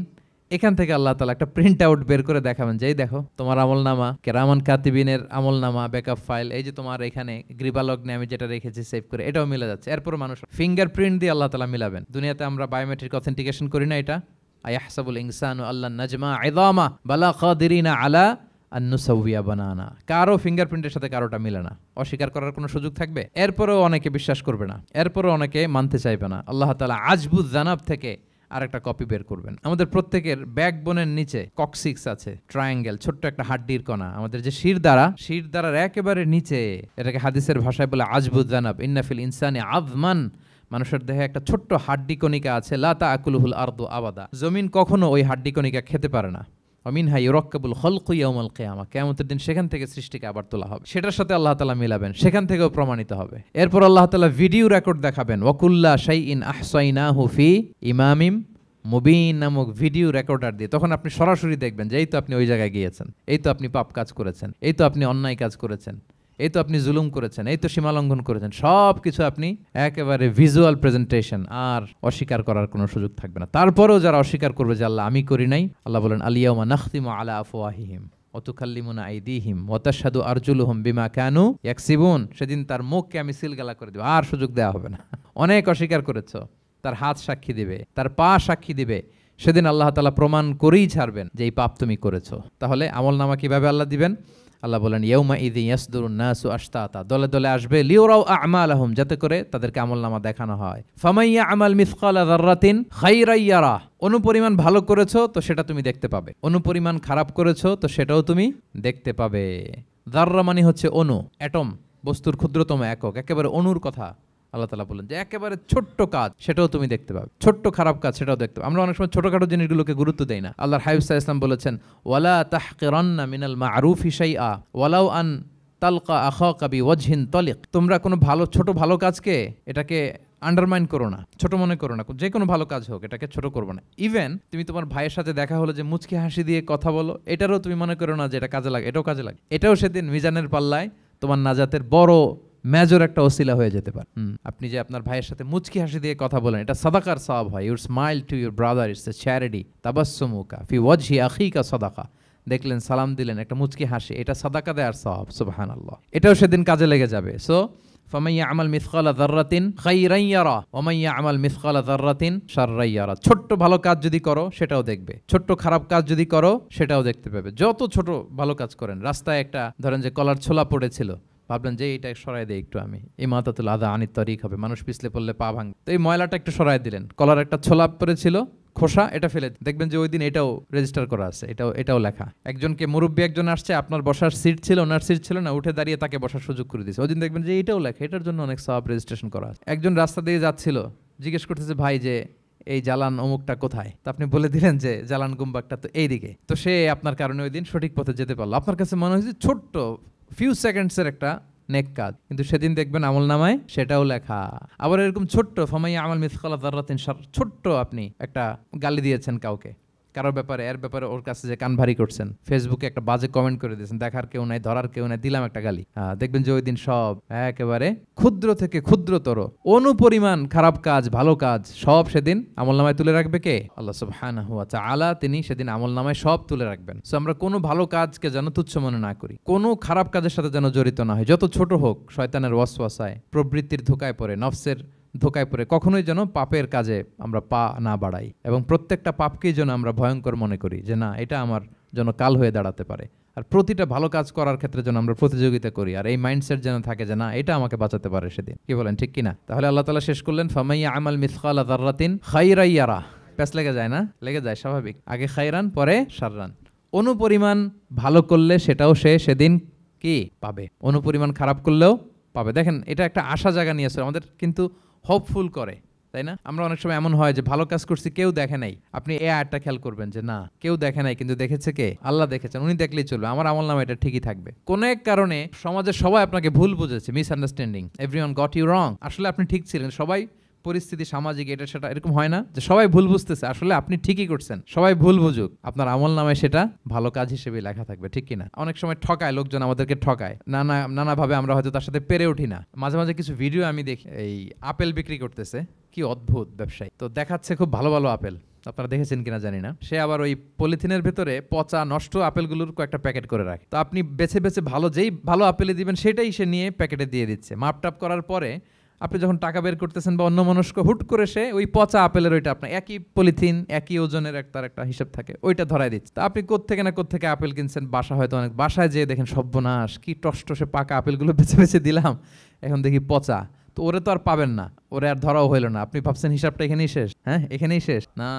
এখান থেকে আল্লাহ তাআলা একটা প্রিন্ট আউট বের করে দেখাবেন যে এই দেখো তোমার আমলনামা, কেরামান কাতিবিনের আমলনামা, ব্যাকআপ ফাইল, এই যে তোমার এখানে গ্রিবালগ্নে আমি যেটা রেখেছি সেভ করে, এটাও মিলে যাচ্ছে। এরপর মানুষ ফিঙ্গারপ্রিন্ট দিয়ে আল্লাহ তাআলা মিলাবেন। দুনিয়াতে আমরা বায়োমেট্রিক অথেন্টিকেশন করি না, এটা আয়াহসাবুল ইনসানু আল্লাহ নাজমা ইযামা বালা কাদিরিনা আলা আন নুসাউইয়া বানানা। কারো ফিঙ্গারপ্রিন্টের সাথে কারোটা মিলে না, অস্বীকার করার কোনো সুযোগ থাকবে? এরপরেও অনেকে বিশ্বাস করবে না, এরপরেও অনেকে মানতে চাইবে না। আল্লাহ তাআলা আজবুজ জানাব থেকে আরেকটা কপি বের করবেন। আমাদের প্রত্যেকের ব্যাকবোনের নিচে কক্সিক্স আছে, ট্রায়াঙ্গেল, ছোট্ট একটা হাড্ডির কণা। আমাদের যে শিরদাঁড়ার একেবারে নিচে, এটাকে হাদিসের ভাষায় বলে আজবুজ জানাব। ইন্নাফিল ইনসানি আযমান, মানুষের দেহে একটা ছোট্ট হাড্ডি কণিকা আছে, লা তাআকুলুহুল আরদু আবাদা, জমিন কখনো ওই হাড্ডি কণিকা খেতে পারে না। মিনহা ইউরাক্কাবুল খালকু ইয়াউমাল কিয়ামা, কিয়ামতের দিন সেখান থেকে সৃষ্টিকে আবার তোলা হবে, সেটার সাথে আল্লাহ তাআলা মিলাবেন, সেখান থেকেও প্রমাণিত হবে। এরপর আল্লাহ তাআলা ভিডিও রেকর্ড দেখাবেন, ওয়াকুল্লা শাইইন আহসাইনাহু ফি ইমামিম মুবিন নামক ভিডিও রেকর্ডার দিয়ে। তখন আপনি সরাসরি দেখবেন যে এই তো আপনি ওই জায়গায় গিয়েছেন, এই তো আপনি পাপ কাজ করেছেন, এই তো আপনি অন্যায় কাজ করেছেন, এই তো আপনি জুলুম করেছেন, এই তো সীমালঙ্ঘন করেছেন, সব কিছু আপনি একেবারে ভিজুয়াল প্রেজেন্টেশন, আর অস্বীকার করার কোনো সুযোগ থাকবে না। তারপরেও যারা অস্বীকার করবে যে আল্লাহ আমি করি নাই, আল্লাহ বলেন আলিয়াউমা নাখতিমু আলা আফওয়াহিহিম ওয়া তুকাল্লিমুনা আইদিহিম ওয়া তাশহাদু আরজুলুহুম বিমা কানু ইয়াকসিবুন, সেদিন তার মুখকে আমি সিলগালা করে দেব, আর সুযোগ দেওয়া হবে না। অনেক অস্বীকার করেছো, তার হাত সাক্ষী দিবে, তার পা সাক্ষী দিবে, সেদিন আল্লাহ তাআলা প্রমাণ করেই ছাড়বেন যে এই পাপ তুমি করেছো। তাহলে আমলনামা কিভাবে আল্লাহ দিবেন? আল্লাহ বলেন ইয়াউমা ইযি ইয়াসদুরুন নাসু আশতাতা, দলে দলে আসবে, লিউরাউ আ'মালাহুম, যাতে করে তাদেরকে আমলনামা দেখানো হয়। ফামাইয়া আমাল মিসকালা যাররাতিন খাইরান ইয়ারা, অনুপরিমাণ ভালো করেছো তো সেটা তুমি দেখতে পাবে, অনুপরিমাণ খারাপ করেছো তো সেটাও তুমি দেখতে পাবে। যাররা মানে হচ্ছে অণু, অ্যাটম, বস্তুর ক্ষুদ্রতম একক, একেবারে অণুর কথা আল্লাহ তাআলা বলেন যে একেবারে ছোট্ট কাজ সেটাও তুমি দেখতে পাবে, ছোট্ট খারাপ কাজ সেটাও দেখতে পাবে। আমরা অনেক সময় ছোটখাটো জিনিসগুলোকে গুরুত্ব দেই না। আল্লাহর হাবিব সাল্লাল্লাহু আলাইহি ওয়াসাল্লাম বলেছেন, ওয়ালা তাহকিরান্না মিনাল মা'রুফি শাইআ ওয়ালাউ আন তালকা আখাকা বিওয়াজহিন তালিক, তোমরা কোনো ছোট ভালো কাজকে এটাকে আন্ডারমাইন করো না, ছোট মনে করো না, যে কোনো ভালো কাজ হোক এটাকে ছোট করবো না। ইভেন তুমি তোমার ভাইয়ের সাথে দেখা হলো যে মুচকি হাসি দিয়ে কথা বলো, এটারও তুমি মনে করো না যে এটা কাজে লাগে, এটাও কাজে লাগে, এটাও সেদিন মিজানের পাল্লায় তোমার নাজাতের বড় মেজর একটা ওসিলা হয়ে যেতে পারে। আপনি যে আপনার ভাইয়ের সাথে মুচকি হাসি দিয়ে কথা বলেন, এটা সাদাকার সওয়াব হয়। Your smile to your brother it's a charity, তাবাসসুমুকা ফি ওয়াজহি আখিকা সাদাকা, দেখলেন সালাম দিলেন, একটা মুচকি হাসি, এটা সাদাকা দেওয়ার সওয়াব, সুবহানাল্লাহ। এটাও সেদিন কাজে লেগে যাবে। সো ফামান ইয়া'মাল মিসকালা যাররাতিন খাইরান ইয়ারা ওয়া মান ইয়া'মাল মিসকালা যাররাতিন শাররান ইয়ারা, ছোট্ট ভালো কাজ যদি করো সেটাও দেখবে, ছোট্ট খারাপ কাজ যদি করো সেটাও দেখতে পাবে। যত ছোট ভালো কাজ করেন, রাস্তায় একটা ধরেন যে কলার ছোলা পড়েছিল, ভাবলেন যে এইটা সরাই দেয় একটু, আমি ইমাতাতুল আযা আনিত তারিক হবে, মানুষ পিছলে পড়লে পা ভাঙবে, তো এই ময়লাটা একটু সরাই দিলেন। কলার একটা ছোলা পড়েছিল, খোসা, এটা ফেলে দেখবেন যে ওই দিন এটাও রেজিস্টার করা আছে, এটাও লেখা। একজনকে মুরব্বী একজন আসছে, আপনার বসার সিট ছিল, ওনার সিট ছিল না, উঠে দাঁড়িয়ে তাকে বসার সুযোগ করে দিয়েছে, ওই দিন দেখবেন যে এটাও লেখা, এটার জন্য অনেক সওয়াব রেজিস্ট্রেশন করা আছে। একজন রাস্তা দিয়ে যাচ্ছিল, জিজ্ঞেস করতেছে ভাই যে এই জালান অমুকটা কোথায়, তা আপনি বলে দিলেন যে জালান গুম্বাকটা তো এইদিকে, তো সে আপনার কারণে ওই দিন সঠিক পথে যেতে পারলো। আপনার কাছে মনে হয়েছে ছোট্ট ফিউ সেকেন্ডসের একটা নেক কাজ, কিন্তু সেদিন দেখবেন আমলনামায় সেটাও লেখা। আবার এরকম ছোট্ট ফামাইয়া আমাল মিসকালা যাররাতিন শার, ছোট্ট আপনি একটা গালি দিয়েছেন কাউকে, কারোর ব্যাপারে, এর ব্যাপারে ওর কাছে যে কান ভারী করছেন, ফেসবুকে একটা বাজে কমেন্ট করে দিয়েছেন, দেখার কেউ নাই, ধরার কেউ নাই, দিলাম একটা গালি, দেখবেন যে ওই দিন সব একেবারে ক্ষুদ্র থেকে ক্ষুদ্রতর অনুপরিমাণ খারাপ কাজ ভালো কাজ সব সেদিন আমলনামায় তুলে রাখবে কে? আল্লাহ সুবহানাহু ওয়া তাআলা, তিনি সেদিন আমলনামায় সব তুলে রাখবেন। সো আমরা কোনো ভালো কাজকে যেন তুচ্ছ মনে না করি, কোনো খারাপ কাজের সাথে যেন জড়িত না হয়, যত ছোট হোক। শয়তানের ওয়াসওয়াসায়, প্রবৃত্তির ধোকায় পড়ে, নফসের ধোকায় পড়ে কখনোই যেন পাপের কাজে আমরা পা না বাড়াই, এবং প্রত্যেকটা পাপকেই যেন আমরা ভয়ঙ্কর মনে করি যে না, এটা আমার জন্য কাল হয়ে দাঁড়াতে পারে। আর প্রতিটা ভালো কাজ করার ক্ষেত্রে যেন আমরা প্রতিযোগিতা করি, আর এই মাইন্ডসেট যেন থাকে যে না, এটা আমাকে বাঁচাতে পারে সেদিন। কি বলেন, ঠিক কিনা? তাহলে আল্লাহ তাআলা শেষ করলেন ফামাইয়া আমাল মিসকালা যাররাতিন খাইরান ইয়ারা। প্যাস লেগে যায় না? লেগে যায়, স্বাভাবিক। আগে খাইরান পরে শাররান। অনুপরিমাণ ভালো করলে সেটাও সে সেদিন কি পাবে, অনুপরিমাণ খারাপ করলেও পাবে। দেখেন, এটা একটা আশা জায়গা নিয়ে আসলে আমাদের কিন্তু হোপফুল করে, তাই না? আমরা অনেক সময় এমন হয় যে ভালো কাজ করছি, কেউ দেখে নাই। আপনি এই আয়াতটা খেয়াল করবেন যে না, কেউ দেখে নাই, কিন্তু দেখেছে কে? আল্লাহ দেখেছেন, উনি দেখলেই চলবে, আমার আমলনামা এটা ঠিকই থাকবে। কোন এক কারণে সমাজের সবাই আপনাকে ভুল বুঝেছে, misunderstanding, everyone got you wrong, আসলে আপনি ঠিক ছিলেন, সবাই পরিস্থিতি সামাজিক এটা সেটা এরকম হয় না যে সবাই ভুল বুঝতেছে, আসলে আপনি ঠিকই করছেন, সবাই ভুল বুঝুক, আপনার আমল নামায় সেটা ভালো কাজ হিসেবে লেখা থাকবে, ঠিক কিনা? অনেক সময় ঠকায় লোকজন, আমাদেরকে ঠকায় নানাভাবে, আমরা হয়তো তার সাথে পেরে উঠি না। মাঝে মাঝে কিছু ভিডিও আমি দেখি, এই আপেল বিক্রি করতেছে, কি অদ্ভুত ব্যবসায়ী, তো দেখাচ্ছে খুব ভালো ভালো আপেল, আপনারা দেখেছেন কিনা জানি না, সে আবার ওই পলিথিনের ভেতরে পচা নষ্ট আপেলগুলোর কয়েকটা প্যাকেট করে রাখে। তো আপনি বেছে বেছে যেই ভালো আপেলে দিবেন সেটাই সে নিয়ে প্যাকেটে দিয়ে দিচ্ছে। মাপটাপ করার পরে আপনি যখন টাকা বের করতেছেন বা অন্যমনস্ক, হুট করে সে ওই পচা আপেলের ওইটা, আপনার একই পলিথিন একই ওজনের তার একটা হিসাব থাকে, ওইটা ধরাই দিচ্ছে। তো আপনি কোত্থেকে না কোত্থেকে আপেল কিনছেন, বাসা হয়তো অনেক, বাসায় যেয়ে দেখেন সর্বনাশ, কি টসটসে পাকা আপেলগুলো বেছে বেছে দিলাম, এখন দেখি পচা। তো ওরে তো আর পাবেন না, ওরে আর ধরাও হইল না। আপনি ভাবছেন হিসাবটা এখানেই শেষ, হ্যাঁ এখানেই শেষ না,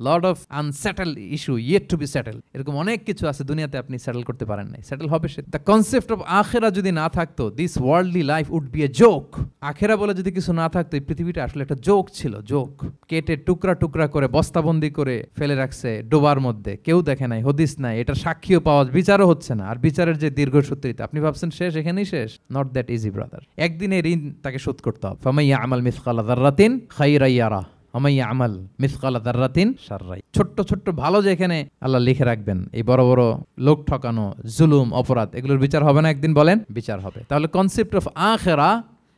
lot of unsettle issue yet to be settle. এরকম অনেক কিছু আছে দুনিয়াতে আপনি সেটেল করতে পারেন নাই, সেটেল হবে সে। দ্য কনসেপ্ট অফ আখেরা যদি না থাকতো, this worldly life would be a joke. আখেরা বলে যদি কিছু না থাকতো, এই পৃথিবীটা আসলে একটা জোক ছিল, জোক। কেটে টুকরা টুকরা করে বস্তাবন্দি করে ফেলে রাখছে ডোবার মধ্যে, কেউ দেখে নাই, হদিস নাই, এটার সাক্ষীও পাওয়া, বিচারও হচ্ছে না। আর বিচারের যে দীর্ঘসূত্রিতা, আপনি ভাবছেন শেষ, এখানেই শেষ, নট দ্যাট ইজি ব্রাদার। একদিনে ঋণ তাকে শোধ করতে হবে। ফামাইয়া আমাল মিসকালা যাররাতিন খাইরান ইয়ারা আমাইয়া আমাল মিসকালা যাররাতিন শাররান। ছোট্ট ছোট্ট ভালো যেখানে আল্লাহ লিখে রাখবেন, এই বড় বড় লোক ঠকানো, জুলুম, অপরাধ, এগুলোর বিচার হবে না একদিন? বলেন, বিচার হবে। তাহলে কনসেপ্ট অফ আখিরা,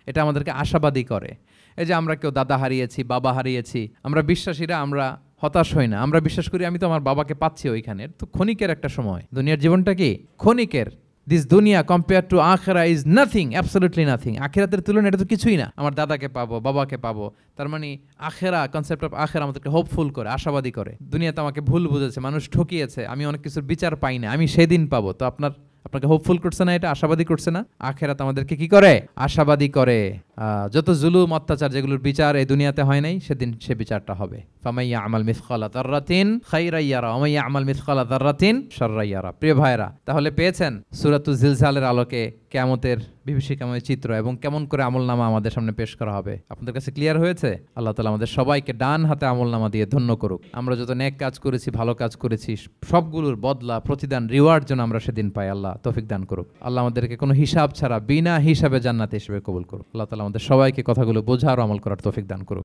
এটা আমাদেরকে আশাবাদী করে। এই যে আমরা কেউ দাদা হারিয়েছি, বাবা হারিয়েছি, আমরা বিশ্বাসীরা আমরা হতাশ হই না, আমরা বিশ্বাস করি আমি তো আমার বাবাকে পাচ্ছি ওইখানে। তো ক্ষণিকের একটা সময়, দুনিয়ার জীবনটা কি ক্ষণিকের। দিস দুনিয়া কম্পেয়ার টু আখেরা ইজ নাথিং, অ্যাবসলিউটলি নাথিং। আখেরাতের তুলনায় এটা তো কিছুই না। আমার দাদাকে পাবো, বাবাকে পাবো, তার মানে আখেরা, কনসেপ্ট অফ আখেরা আমাদেরকে হোপফুল করে, আশাবাদী করে। দুনিয়াতে আমাকে ভুল বুঝেছে, মানুষ ঠকিয়েছে, আমি অনেক কিছুর বিচার পাই না, আমি সেদিন পাবো। তো আপনাকে হোপফুল করছে না, এটা আশাবাদী করছে না? আখেরাত আমাদেরকে কি করে? আশাবাদী করে। যত জুলুম অত্যাচার যেগুলোর বিচার এই দুনিয়াতে হয় নাই, সেদিন সে বিচারটা হবে। ফামাইয়া আমাল মিসকালা যাররাতিন খাইরান ইয়ারা ওয়া মাইয়া আমাল মিসকালা যাররাতিন শাররান ইয়ারা। প্রিয় ভাইরা, তাহলে পেয়েছেন সূরাতুজ জিলজালের আলোকে কিয়ামতের বিভীষিকাময় চিত্র এবং কেমন করে আমলনামা আমাদের সামনে পেশ করা হবে। আপনাদের কাছে ক্লিয়ার হয়েছে? আল্লাহ তাআলা আমাদের সবাইকে ডান হাতে আমলনামা দিয়ে ধন্য করুক। আমরা যত নেক কাজ করেছি, ভালো কাজ করেছি, সবগুলোর বদলা, প্রতিদান, রিওয়ার্ড যেন আমরা সেদিন পাই। আল্লাহ তৌফিক দান করুক। আল্লাহ আমাদেরকে কোনো হিসাব ছাড়া বিনা হিসাবে জান্নাতে হিসেবে কবুল করুক। আল্লাহ তাআলা আমাদের সবাইকে কথাগুলো বোঝার ও আমল করার তৌফিক দান করুক।